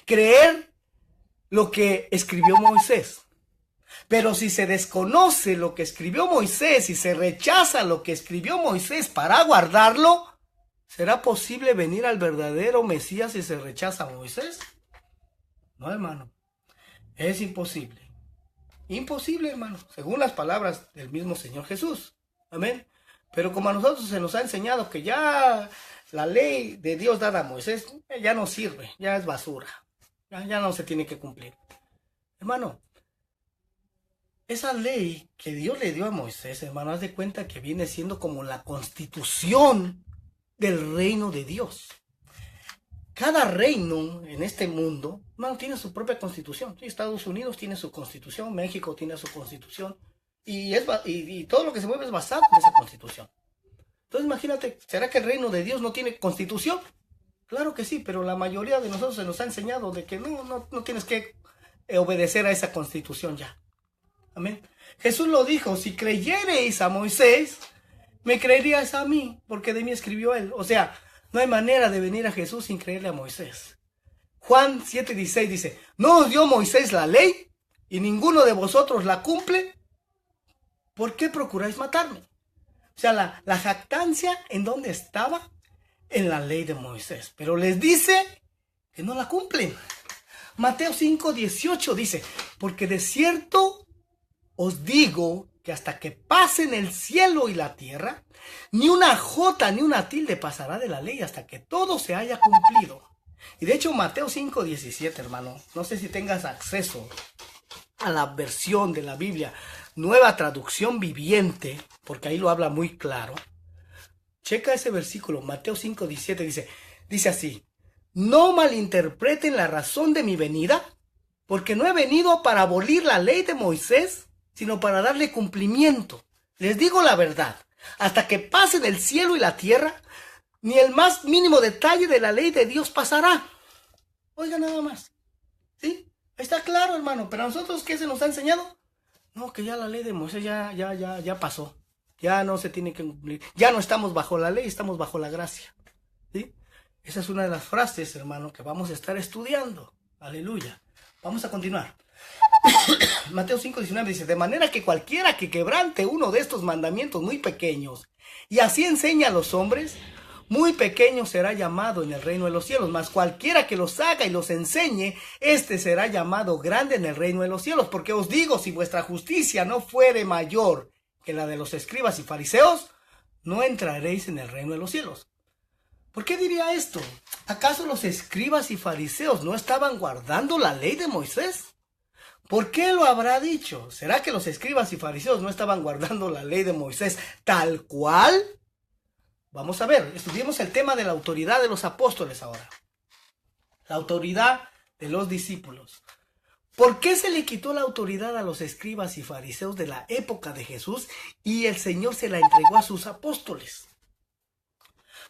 Creer lo que escribió Moisés. Pero si se desconoce lo que escribió Moisés y se rechaza lo que escribió Moisés para guardarlo, ¿será posible venir al verdadero Mesías si se rechaza a Moisés? No, hermano. Es imposible. Imposible, hermano, según las palabras del mismo Señor Jesús. Amén. Pero como a nosotros se nos ha enseñado que ya la ley de Dios dada a Moisés ya no sirve, ya es basura. Ya no se tiene que cumplir. Hermano, esa ley que Dios le dio a Moisés, hermano, haz de cuenta que viene siendo como la constitución del reino de Dios. Cada reino en este mundo, hermano, tiene su propia constitución. Sí, Estados Unidos tiene su constitución, México tiene su constitución, y todo lo que se mueve es basado en esa constitución. Entonces imagínate, ¿será que el reino de Dios no tiene constitución? Claro que sí, pero la mayoría de nosotros se nos ha enseñado de que no tienes que obedecer a esa constitución ya. Amén. Jesús lo dijo, si creyereis a Moisés, me creeríais a mí, porque de mí escribió él. O sea, no hay manera de venir a Jesús sin creerle a Moisés. Juan 7:16 dice, ¿no os dio Moisés la ley y ninguno de vosotros la cumple? ¿Por qué procuráis matarme? O sea, la jactancia, ¿en dónde estaba? En la ley de Moisés. Pero les dice que no la cumplen. Mateo 5:18 dice, porque de cierto os digo que hasta que pasen el cielo y la tierra, ni una jota ni una tilde pasará de la ley hasta que todo se haya cumplido. Y de hecho Mateo 5:17, hermano, no sé si tengas acceso a la versión de la Biblia, Nueva Traducción Viviente, porque ahí lo habla muy claro. Checa ese versículo, Mateo 5:17 dice así, no malinterpreten la razón de mi venida, porque no he venido para abolir la ley de Moisés, sino para darle cumplimiento. Les digo la verdad, hasta que pasen el cielo y la tierra, ni el más mínimo detalle de la ley de Dios pasará. Oiga nada más, ¿sí? Está claro, hermano, pero a nosotros, ¿qué se nos ha enseñado? No, que ya la ley de Moisés ya pasó. Ya no se tiene que cumplir. Ya no estamos bajo la ley, estamos bajo la gracia. ¿Sí? Esa es una de las frases, hermano, que vamos a estar estudiando. Aleluya. Vamos a continuar. Mateo 5:19 dice, de manera que cualquiera que quebrante uno de estos mandamientos muy pequeños y así enseña a los hombres, muy pequeño será llamado en el reino de los cielos, mas cualquiera que los haga y los enseñe, este será llamado grande en el reino de los cielos. Porque os digo, si vuestra justicia no fuere mayor que la de los escribas y fariseos, no entraréis en el reino de los cielos. ¿Por qué diría esto? ¿Acaso los escribas y fariseos no estaban guardando la ley de Moisés? ¿Por qué lo habrá dicho? ¿Será que los escribas y fariseos no estaban guardando la ley de Moisés tal cual? Vamos a ver, estudiemos el tema de la autoridad de los apóstoles ahora. La autoridad de los discípulos. ¿Por qué se le quitó la autoridad a los escribas y fariseos de la época de Jesús y el Señor se la entregó a sus apóstoles?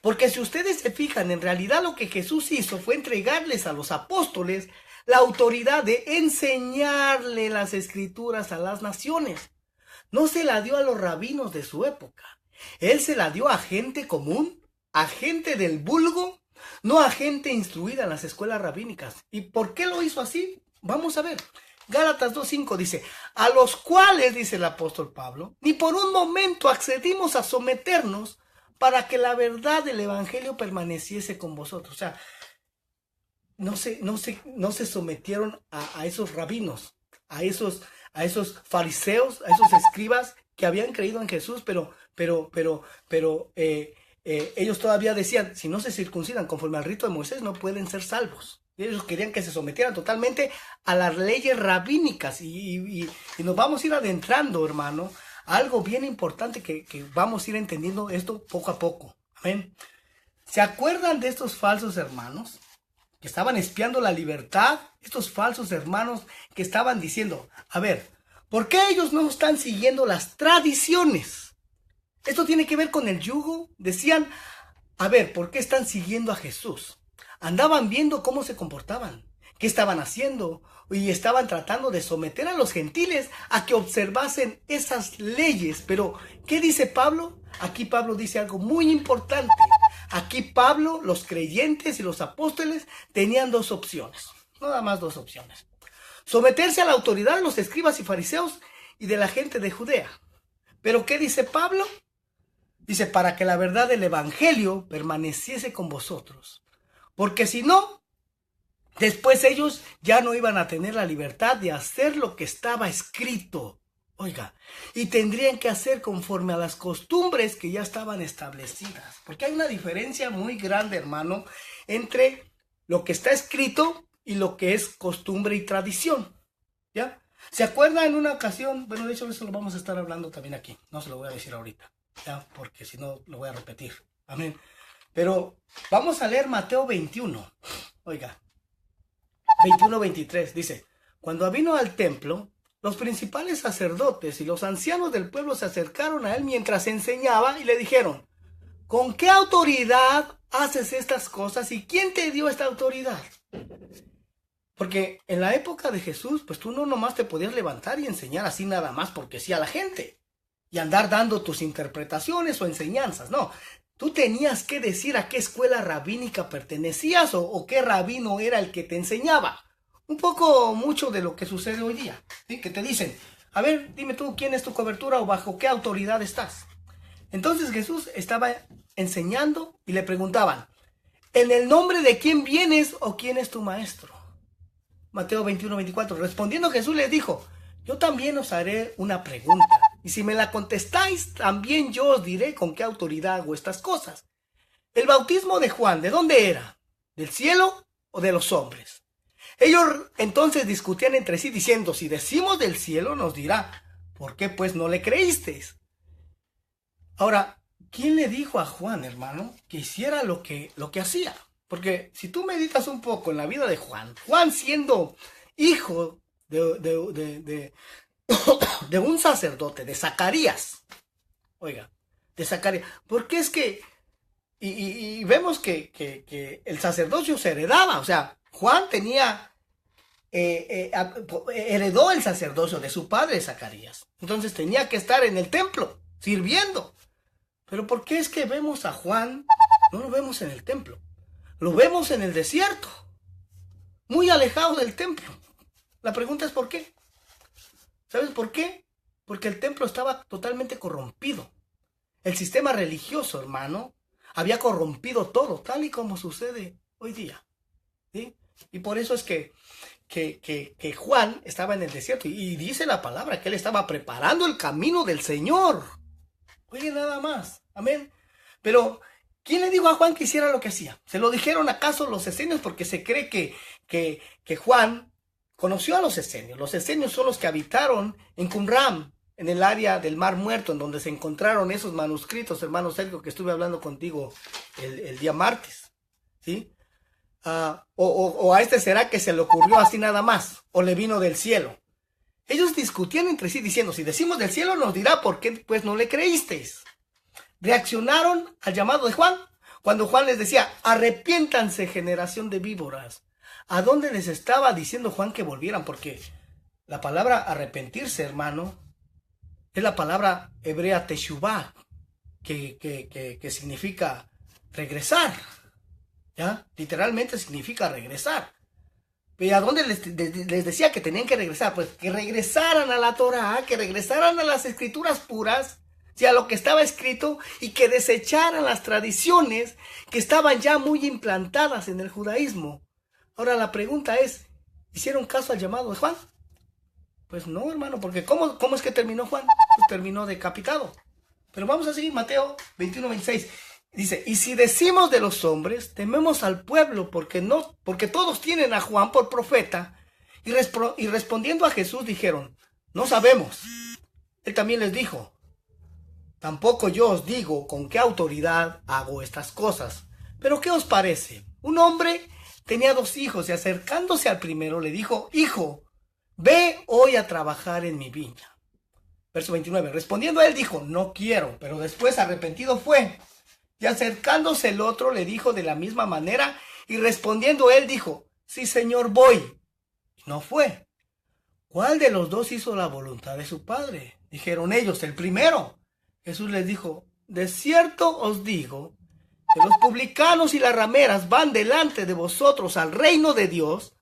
Porque si ustedes se fijan, en realidad lo que Jesús hizo fue entregarles a los apóstoles la autoridad de enseñarle las escrituras a las naciones. No se la dio a los rabinos de su época. Él se la dio a gente común, a gente del vulgo, no a gente instruida en las escuelas rabínicas. ¿Y por qué lo hizo así? Vamos a ver. Gálatas 2:5 dice, a los cuales, dice el apóstol Pablo, ni por un momento accedimos a someternos para que la verdad del evangelio permaneciese con vosotros. O sea, no se sometieron a esos rabinos, a esos fariseos, a esos escribas que habían creído en Jesús, pero ellos todavía decían, si no se circuncidan conforme al rito de Moisés, no pueden ser salvos. Y ellos querían que se sometieran totalmente a las leyes rabínicas. Y nos vamos a ir adentrando, hermano, a algo bien importante que vamos a ir entendiendo esto poco a poco. Amén. ¿Se acuerdan de estos falsos hermanos que estaban espiando la libertad? Estos falsos hermanos que estaban diciendo, a ver, ¿por qué ellos no están siguiendo las tradiciones? Esto tiene que ver con el yugo. Decían, a ver, ¿por qué están siguiendo a Jesús? Andaban viendo cómo se comportaban, qué estaban haciendo, y estaban tratando de someter a los gentiles a que observasen esas leyes. Pero, ¿qué dice Pablo? Aquí Pablo dice algo muy importante. Aquí Pablo, los creyentes y los apóstoles tenían dos opciones, nada más dos opciones. Someterse a la autoridad de los escribas y fariseos y de la gente de Judea. Pero, ¿qué dice Pablo? Dice, para que la verdad del evangelio permaneciese con vosotros. Porque si no, después ellos ya no iban a tener la libertad de hacer lo que estaba escrito. Oiga, y tendrían que hacer conforme a las costumbres que ya estaban establecidas. Porque hay una diferencia muy grande, hermano, entre lo que está escrito y lo que es costumbre y tradición. ¿Ya? ¿Se acuerda en una ocasión? Bueno, de hecho eso lo vamos a estar hablando también aquí. No se lo voy a decir ahorita, ¿ya? Porque si no lo voy a repetir. Amén. Pero vamos a leer Mateo 21. Oiga, 21-23 dice, cuando vino al templo, los principales sacerdotes y los ancianos del pueblo se acercaron a él mientras enseñaba y le dijeron, ¿con qué autoridad haces estas cosas y quién te dio esta autoridad? Porque en la época de Jesús, pues tú no nomás te podías levantar y enseñar así nada más porque sí a la gente y andar dando tus interpretaciones o enseñanzas, no. Tú tenías que decir a qué escuela rabínica pertenecías o qué rabino era el que te enseñaba. Un poco mucho de lo que sucede hoy día, ¿sí? Que te dicen, a ver, dime tú quién es tu cobertura o bajo qué autoridad estás. Entonces Jesús estaba enseñando y le preguntaban, ¿en el nombre de quién vienes o quién es tu maestro? Mateo 21-24. Respondiendo Jesús les dijo, yo también os haré una pregunta. Y si me la contestáis, también yo os diré con qué autoridad hago estas cosas. El bautismo de Juan, ¿de dónde era? ¿Del cielo o de los hombres? Ellos entonces discutían entre sí diciendo, si decimos del cielo nos dirá, ¿por qué pues no le creísteis? Ahora, ¿quién le dijo a Juan, hermano, que hiciera lo que hacía? Porque si tú meditas un poco en la vida de Juan, Juan siendo hijo de un sacerdote, de Zacarías. Oiga, de Zacarías. Porque es que, y vemos que el sacerdocio se heredaba. O sea, Juan tenía, heredó el sacerdocio de su padre Zacarías. Entonces tenía que estar en el templo, sirviendo. Pero ¿por qué es que vemos a Juan? No lo vemos en el templo. Lo vemos en el desierto. Muy alejado del templo. La pregunta es ¿por qué? ¿Sabes por qué? Porque el templo estaba totalmente corrompido. El sistema religioso, hermano, había corrompido todo, tal y como sucede hoy día. ¿Sí? Y por eso es que Juan estaba en el desierto. Y dice la palabra que él estaba preparando el camino del Señor. Oye, nada más. Amén. Pero, ¿quién le dijo a Juan que hiciera lo que hacía? ¿Se lo dijeron acaso los esenios? Porque se cree que Juan conoció a los esenios. Los esenios son los que habitaron en Qumran, en el área del Mar Muerto, en donde se encontraron esos manuscritos, hermano Sergio, que estuve hablando contigo el día martes. ¿Sí? o a este será que se le ocurrió así nada más, o le vino del cielo. Ellos discutían entre sí diciendo, si decimos del cielo nos dirá por qué pues no le creísteis. Reaccionaron al llamado de Juan, cuando Juan les decía, arrepiéntanse generación de víboras. ¿A dónde les estaba diciendo Juan que volvieran? Porque la palabra arrepentirse, hermano, es la palabra hebrea teshuvah, que significa regresar. ¿Ya? Literalmente significa regresar. ¿Y a dónde les decía que tenían que regresar? Pues que regresaran a la Torah, que regresaran a las escrituras puras, a lo que estaba escrito, y que desecharan las tradiciones que estaban ya muy implantadas en el judaísmo. Ahora la pregunta es, ¿hicieron caso al llamado de Juan? Pues no, hermano, porque ¿cómo es que terminó Juan? Pues terminó decapitado. Pero vamos a seguir, Mateo 21:26. Dice, y si decimos de los hombres, tememos al pueblo, porque todos tienen a Juan por profeta. Y respondiendo a Jesús dijeron, no sabemos. Él también les dijo, tampoco yo os digo con qué autoridad hago estas cosas. Pero ¿qué os parece? Un hombre tenía 2 hijos y acercándose al primero le dijo, hijo, ve hoy a trabajar en mi viña. Verso 29, respondiendo a él dijo, no quiero, pero después arrepentido fue. Y acercándose el otro le dijo de la misma manera, y respondiendo él dijo, sí, Señor, voy. Y no fue. ¿Cuál de los 2 hizo la voluntad de su padre? Dijeron ellos, el primero. Jesús les dijo, de cierto os digo, que los publicanos y las rameras van delante de vosotros al reino de Dios,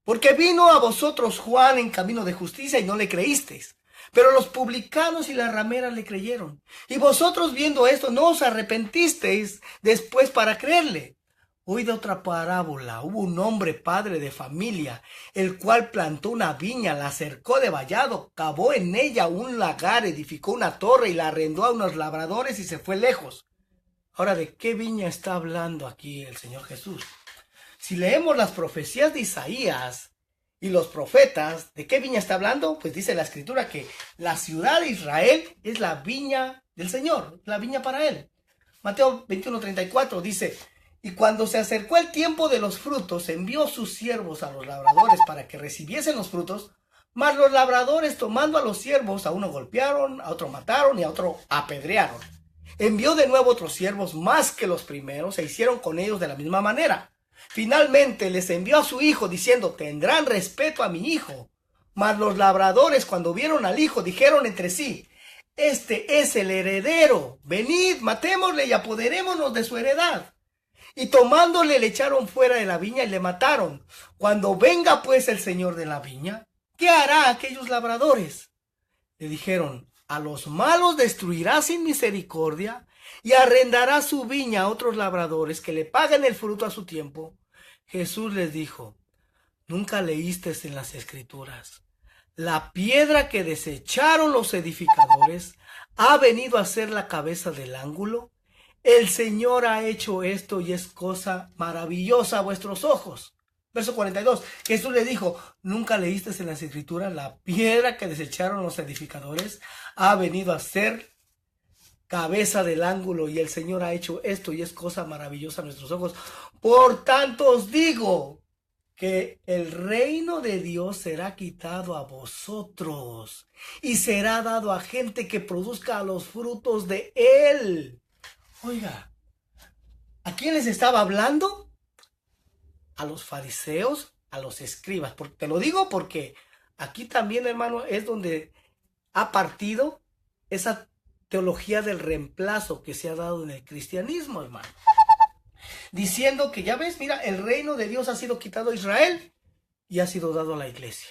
porque vino a vosotros Juan en camino de justicia y no le creísteis. Pero los publicanos y las rameras le creyeron. Y vosotros viendo esto no os arrepentisteis después para creerle. Oíd otra parábola. Hubo un hombre padre de familia, el cual plantó una viña, la cercó de vallado, cavó en ella un lagar, edificó una torre y la arrendó a unos labradores y se fue lejos. Ahora, ¿de qué viña está hablando aquí el Señor Jesús? Si leemos las profecías de Isaías y los profetas, ¿de qué viña está hablando? Pues dice la escritura que la ciudad de Israel es la viña del Señor, la viña para él. Mateo 21:34 dice, y cuando se acercó el tiempo de los frutos, envió sus siervos a los labradores para que recibiesen los frutos, mas los labradores tomando a los siervos, a uno golpearon, a otro mataron y a otro apedrearon. Envió de nuevo otros siervos más que los primeros, e hicieron con ellos de la misma manera. Finalmente les envió a su hijo diciendo, tendrán respeto a mi hijo. Mas los labradores cuando vieron al hijo dijeron entre sí, este es el heredero, venid, matémosle y apoderémonos de su heredad. Y tomándole le echaron fuera de la viña y le mataron. Cuando venga pues el señor de la viña, ¿qué hará aquellos labradores? Le dijeron, a los malos destruirá sin misericordia y arrendará su viña a otros labradores que le paguen el fruto a su tiempo. Jesús les dijo, ¿nunca leísteis en las escrituras? La piedra que desecharon los edificadores ha venido a ser la cabeza del ángulo. El Señor ha hecho esto y es cosa maravillosa a vuestros ojos. Verso 42, Jesús le dijo, ¿nunca leísteis en las escrituras? La piedra que desecharon los edificadores ha venido a ser cabeza del ángulo y el Señor ha hecho esto y es cosa maravillosa a nuestros ojos. Por tanto os digo que el reino de Dios será quitado a vosotros y será dado a gente que produzca los frutos de él. Oiga, ¿a quién les estaba hablando? A los fariseos, a los escribas. Te lo digo porque aquí también, hermano, es donde ha partido esa teología del reemplazo que se ha dado en el cristianismo, hermano. Diciendo que, ya ves, mira, el reino de Dios ha sido quitado a Israel y ha sido dado a la iglesia.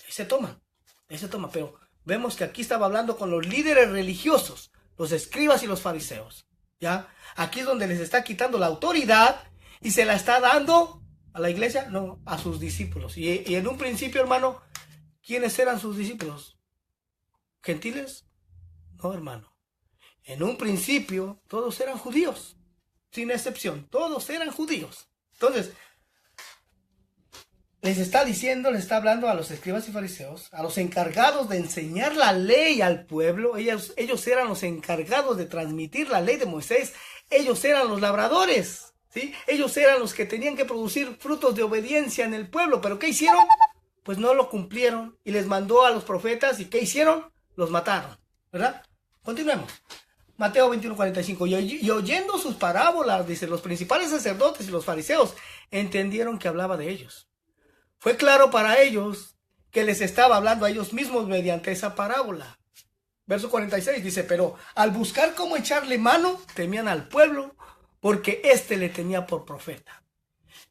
Ahí se toma, pero vemos que aquí estaba hablando con los líderes religiosos, los escribas y los fariseos. ¿Ya? Aquí es donde les está quitando la autoridad y se la está dando a la iglesia, no, a sus discípulos. Y en un principio, hermano, ¿quiénes eran sus discípulos? ¿Gentiles? No, hermano. En un principio, todos eran judíos, sin excepción, todos eran judíos. Entonces, les está hablando a los escribas y fariseos, a los encargados de enseñar la ley al pueblo. Ellos eran los encargados de transmitir la ley de Moisés. Ellos eran los labradores, ¿sí? Ellos eran los que tenían que producir frutos de obediencia en el pueblo, pero ¿qué hicieron? Pues no lo cumplieron y les mandó a los profetas, ¿y qué hicieron? Los mataron, ¿verdad? Continuemos. Mateo 21:45, y oyendo sus parábolas, dice, los principales sacerdotes y los fariseos entendieron que hablaba de ellos. Fue claro para ellos que les estaba hablando a ellos mismos mediante esa parábola. Verso 46 dice, pero al buscar cómo echarle mano, temían al pueblo, porque éste le tenía por profeta.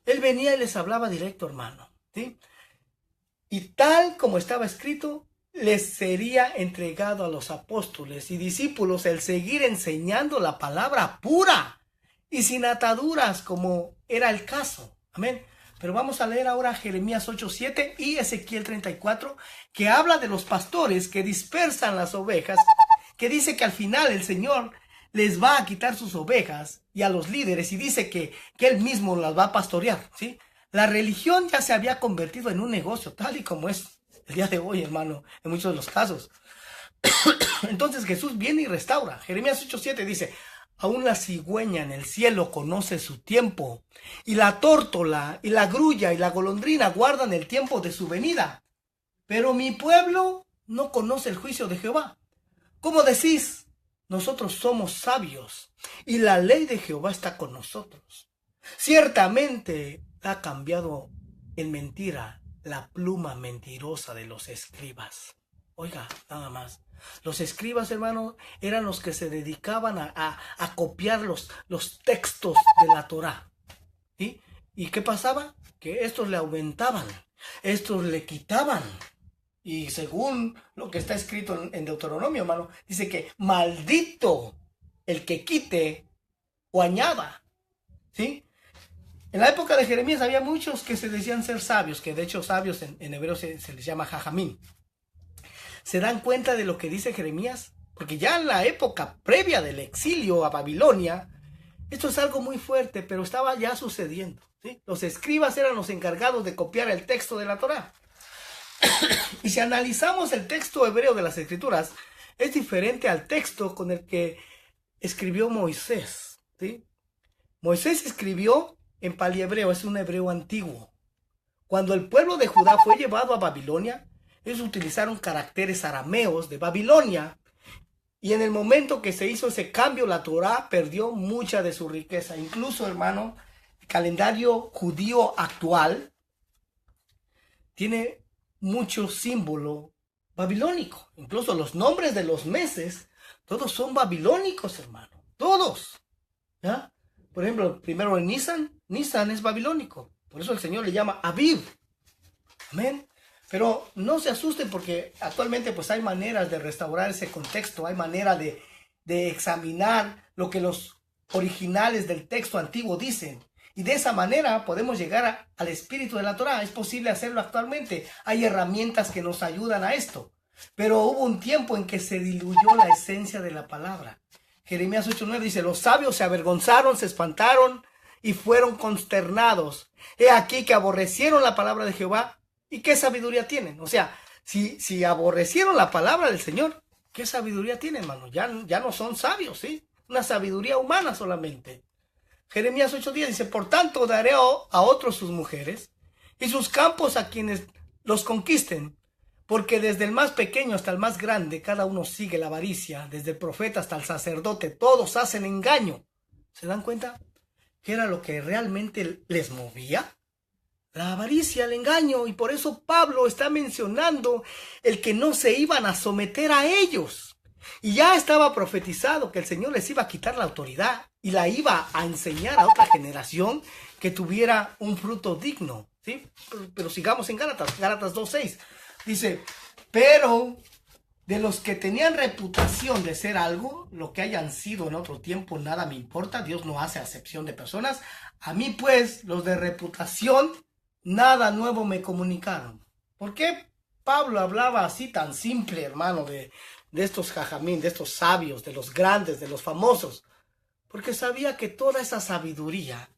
Él venía y les hablaba directo, hermano, ¿sí? Y tal como estaba escrito, les sería entregado a los apóstoles y discípulos el seguir enseñando la palabra pura y sin ataduras, como era el caso. Amén. Pero vamos a leer ahora Jeremías 8:7 y Ezequiel 34, que habla de los pastores que dispersan las ovejas, que dice que al final el Señor les va a quitar sus ovejas y a los líderes, y dice que Él mismo las va a pastorear, ¿sí? La religión ya se había convertido en un negocio, tal y como es el día de hoy, hermano, en muchos de los casos. Entonces Jesús viene y restaura. Jeremías 8:7 dice, aún la cigüeña en el cielo conoce su tiempo, y la tórtola, y la grulla, y la golondrina guardan el tiempo de su venida. Pero mi pueblo no conoce el juicio de Jehová. ¿Cómo decís? Nosotros somos sabios, y la ley de Jehová está con nosotros. Ciertamente ha cambiado en mentira la pluma mentirosa de los escribas. Oiga, nada más. Los escribas, hermano, eran los que se dedicaban a copiar los textos de la Torá, ¿sí? ¿Y qué pasaba? Que estos le aumentaban, estos le quitaban. Y según lo que está escrito en Deuteronomio, hermano, dice que maldito el que quite o añada, ¿sí? En la época de Jeremías había muchos que se decían ser sabios, que de hecho sabios en hebreo se les llama jajamín. ¿Se dan cuenta de lo que dice Jeremías? Porque ya en la época previa del exilio a Babilonia, esto es algo muy fuerte, pero estaba ya sucediendo, ¿sí? Los escribas eran los encargados de copiar el texto de la Torá. Y si analizamos el texto hebreo de las Escrituras, es diferente al texto con el que escribió Moisés, ¿sí? Moisés escribió en paliebreo, es un hebreo antiguo. Cuando el pueblo de Judá fue llevado a Babilonia, ellos utilizaron caracteres arameos de Babilonia, y en el momento que se hizo ese cambio, la Torá perdió mucha de su riqueza. Incluso, hermano, el calendario judío actual tiene mucho símbolo babilónico. Incluso los nombres de los meses, todos son babilónicos, hermano. Todos, ¿ya? Por ejemplo, primero en Nisan es babilónico. Por eso el Señor le llama Aviv. Amén. Pero no se asusten, porque actualmente pues hay maneras de restaurar ese contexto. Hay manera de examinar lo que los originales del texto antiguo dicen. Y de esa manera podemos llegar al espíritu de la Torá. Es posible hacerlo actualmente. Hay herramientas que nos ayudan a esto. Pero hubo un tiempo en que se diluyó la esencia de la palabra. Jeremías 8:9 dice, los sabios se avergonzaron, se espantaron y fueron consternados. He aquí que aborrecieron la palabra de Jehová. ¿Y qué sabiduría tienen? O sea, si aborrecieron la palabra del Señor, ¿qué sabiduría tienen, hermano? Ya no son sabios, ¿sí? Una sabiduría humana solamente. Jeremías 8:10 dice, por tanto daré a otros sus mujeres y sus campos a quienes los conquisten, porque desde el más pequeño hasta el más grande, cada uno sigue la avaricia, desde el profeta hasta el sacerdote, todos hacen engaño. ¿Se dan cuenta? ¿Qué era lo que realmente les movía? La avaricia, el engaño, y por eso Pablo está mencionando el que no se iban a someter a ellos. Y ya estaba profetizado que el Señor les iba a quitar la autoridad y la iba a enseñar a otra generación que tuviera un fruto digno, ¿sí? Pero sigamos en Gálatas 2:6. Dice, pero de los que tenían reputación de ser algo, lo que hayan sido en otro tiempo, nada me importa. Dios no hace acepción de personas. A mí, pues, los de reputación, nada nuevo me comunicaron. ¿Por qué Pablo hablaba así tan simple, hermano, de estos jajamín, de estos sabios, de los grandes, de los famosos? Porque sabía que toda esa sabiduría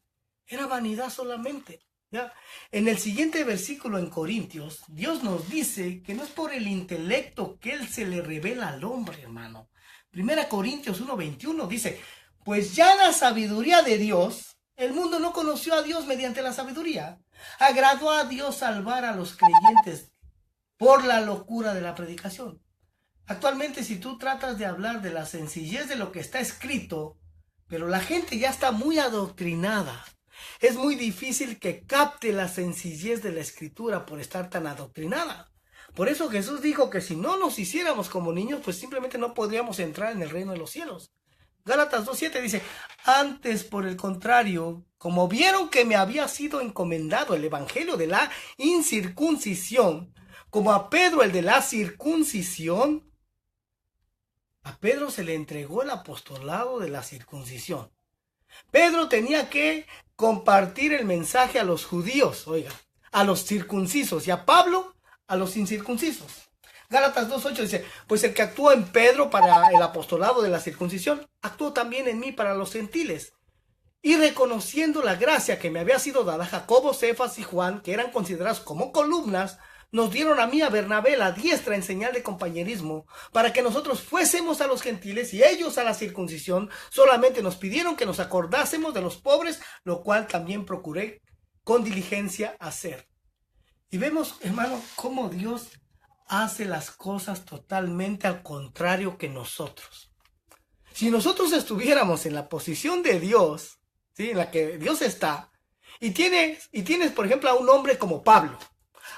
era vanidad solamente, ¿ya? En el siguiente versículo en Corintios, Dios nos dice que no es por el intelecto que Él se le revela al hombre, hermano. 1 Corintios 1:21 dice, pues ya la sabiduría de Dios El mundo no conoció a Dios mediante la sabiduría. Agradó a Dios salvar a los creyentes por la locura de la predicación. Actualmente, si tú tratas de hablar de la sencillez de lo que está escrito, pero la gente ya está muy adoctrinada, es muy difícil que capte la sencillez de la escritura por estar tan adoctrinada. Por eso Jesús dijo que si no nos hiciéramos como niños, pues simplemente no podríamos entrar en el reino de los cielos. Gálatas 2:7 dice, antes por el contrario, como vieron que me había sido encomendado el evangelio de la incircuncisión, como a Pedro el de la circuncisión, a Pedro se le entregó el apostolado de la circuncisión. Pedro tenía que compartir el mensaje a los judíos, oiga, a los circuncisos, y a Pablo a los incircuncisos. Gálatas 2:8 dice, pues el que actuó en Pedro para el apostolado de la circuncisión, actuó también en mí para los gentiles. Y reconociendo la gracia que me había sido dada, Jacobo, Cefas y Juan, que eran considerados como columnas, nos dieron a mí, a Bernabé, la diestra en señal de compañerismo, para que nosotros fuésemos a los gentiles y ellos a la circuncisión. Solamente nos pidieron que nos acordásemos de los pobres, lo cual también procuré con diligencia hacer. Y vemos, hermano, cómo Dios hace las cosas totalmente al contrario que nosotros. Si nosotros estuviéramos en la posición de Dios, ¿sí?, en la que Dios está, y tienes, por ejemplo, a un hombre como Pablo,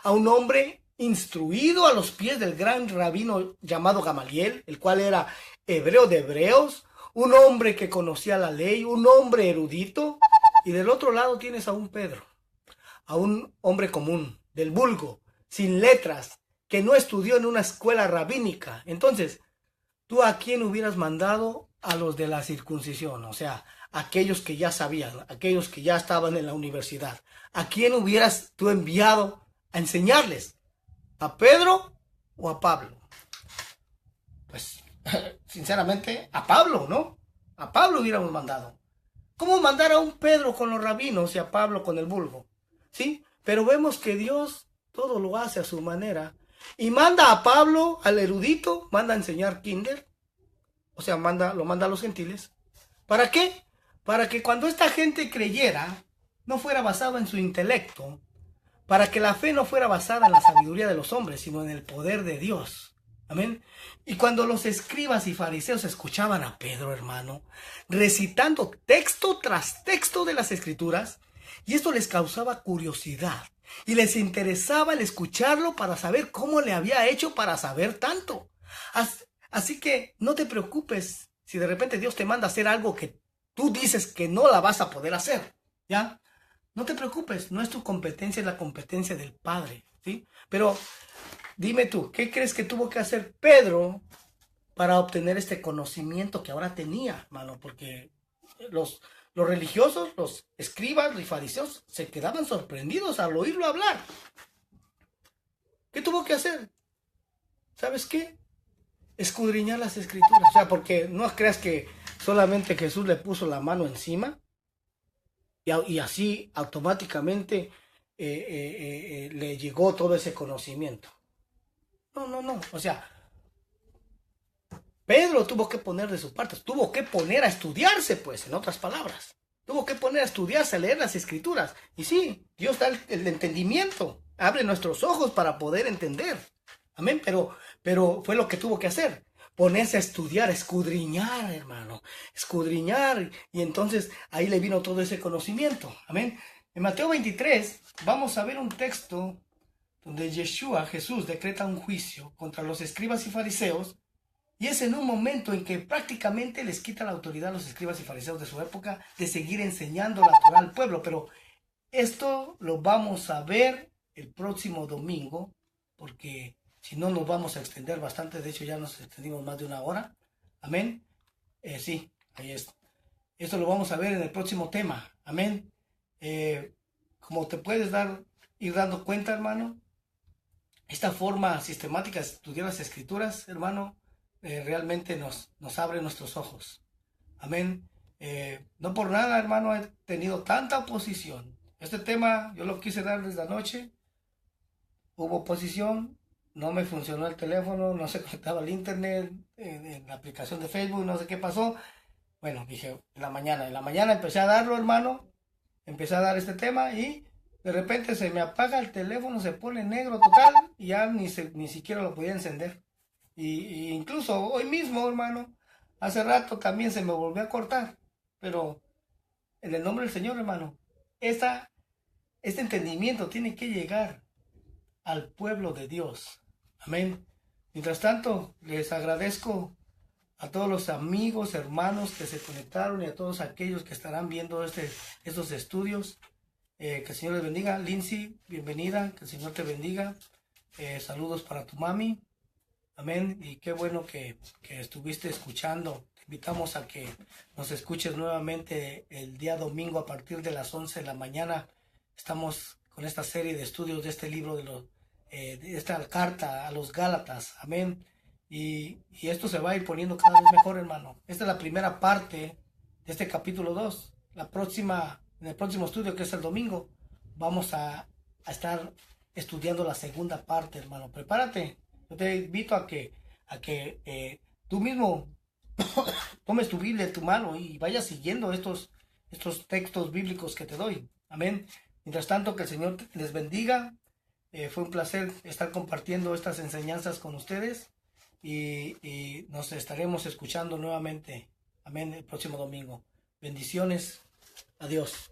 a un hombre instruido a los pies del gran rabino llamado Gamaliel, el cual era hebreo de hebreos, un hombre que conocía la ley, un hombre erudito, y del otro lado tienes a un Pedro, a un hombre común, del vulgo, sin letras, que no estudió en una escuela rabínica. Entonces, ¿tú a quién hubieras mandado? A los de la circuncisión, o sea, aquellos que ya sabían, aquellos que ya estaban en la universidad. ¿A quién hubieras tú enviado a enseñarles? ¿A Pedro o a Pablo? Pues, sinceramente, a Pablo, ¿no? A Pablo hubiéramos mandado. ¿Cómo mandar a un Pedro con los rabinos y a Pablo con el vulgo? ¿Sí? Pero vemos que Dios todo lo hace a su manera. Y manda a Pablo, al erudito, manda a enseñar kinder. O sea, lo manda a los gentiles. ¿Para qué? Para que cuando esta gente creyera, no fuera basado en su intelecto. Para que la fe no fuera basada en la sabiduría de los hombres, sino en el poder de Dios. Amén. Y cuando los escribas y fariseos escuchaban a Pedro, hermano, recitando texto tras texto de las escrituras, y esto les causaba curiosidad, y les interesaba el escucharlo para saber cómo le había hecho para saber tanto. Así que no te preocupes si de repente Dios te manda a hacer algo que tú dices que no la vas a poder hacer, ¿ya? No te preocupes, no es tu competencia, es la competencia del Padre, ¿sí? Pero dime tú, ¿qué crees que tuvo que hacer Pedro para obtener este conocimiento que ahora tenía, hermano? Porque los religiosos, los escribas, los fariseos, se quedaban sorprendidos al oírlo hablar. ¿Qué tuvo que hacer? ¿Sabes qué? Escudriñar las escrituras. O sea, porque no creas que solamente Jesús le puso la mano encima y así automáticamente le llegó todo ese conocimiento. No. O sea, Pedro tuvo que poner de su parte, tuvo que poner a estudiarse, pues, en otras palabras. Tuvo que poner a estudiarse, a leer las escrituras. Y sí, Dios da el entendimiento, abre nuestros ojos para poder entender. Amén, pero fue lo que tuvo que hacer. Ponerse a estudiar, escudriñar, hermano. Escudriñar. Y entonces ahí le vino todo ese conocimiento. Amén. En Mateo 23 vamos a ver un texto donde Jesús decreta un juicio contra los escribas y fariseos. Y es en un momento en que prácticamente les quita la autoridad a los escribas y fariseos de su época de seguir enseñando la Torá al pueblo. Pero esto lo vamos a ver el próximo domingo, porque si no nos vamos a extender bastante. De hecho ya nos extendimos más de una hora. Amén. Sí, ahí es. Esto lo vamos a ver en el próximo tema. Amén. Como te puedes ir dando cuenta, hermano, esta forma sistemática de estudiar las escrituras, hermano, realmente nos abre nuestros ojos. Amén. No por nada, hermano, he tenido tanta oposición. Este tema yo lo quise dar desde anoche. Hubo oposición. No me funcionó el teléfono, no se conectaba al internet, en la aplicación de Facebook, no sé qué pasó. Bueno, dije, en la mañana empecé a darlo, hermano, empecé a dar este tema y de repente se me apaga el teléfono, se pone negro total y ya ni siquiera lo podía encender. Y incluso hoy mismo, hermano, hace rato también se me volvió a cortar. Pero en el nombre del Señor, hermano, este entendimiento tiene que llegar al pueblo de Dios. Amén. Mientras tanto, les agradezco a todos los amigos, hermanos que se conectaron y a todos aquellos que estarán viendo estos estudios. Que el Señor les bendiga. Lindsay, bienvenida. Que el Señor te bendiga. Saludos para tu mami. Amén. Y qué bueno que estuviste escuchando. Te invitamos a que nos escuches nuevamente el día domingo a partir de las 11 de la mañana. Estamos con esta serie de estudios de este libro de esta carta a los Gálatas. Amén. Y esto se va a ir poniendo cada vez mejor, hermano. Esta es la primera parte de este capítulo 2. En el próximo estudio, que es el domingo, vamos a estar estudiando la segunda parte, hermano. Prepárate. Yo te invito a que tú mismo tomes tu Biblia en tu mano y vayas siguiendo estos textos bíblicos que te doy. Amén. Mientras tanto, que el Señor les bendiga. Fue un placer estar compartiendo estas enseñanzas con ustedes y nos estaremos escuchando nuevamente. Amén. El próximo domingo. Bendiciones. Adiós.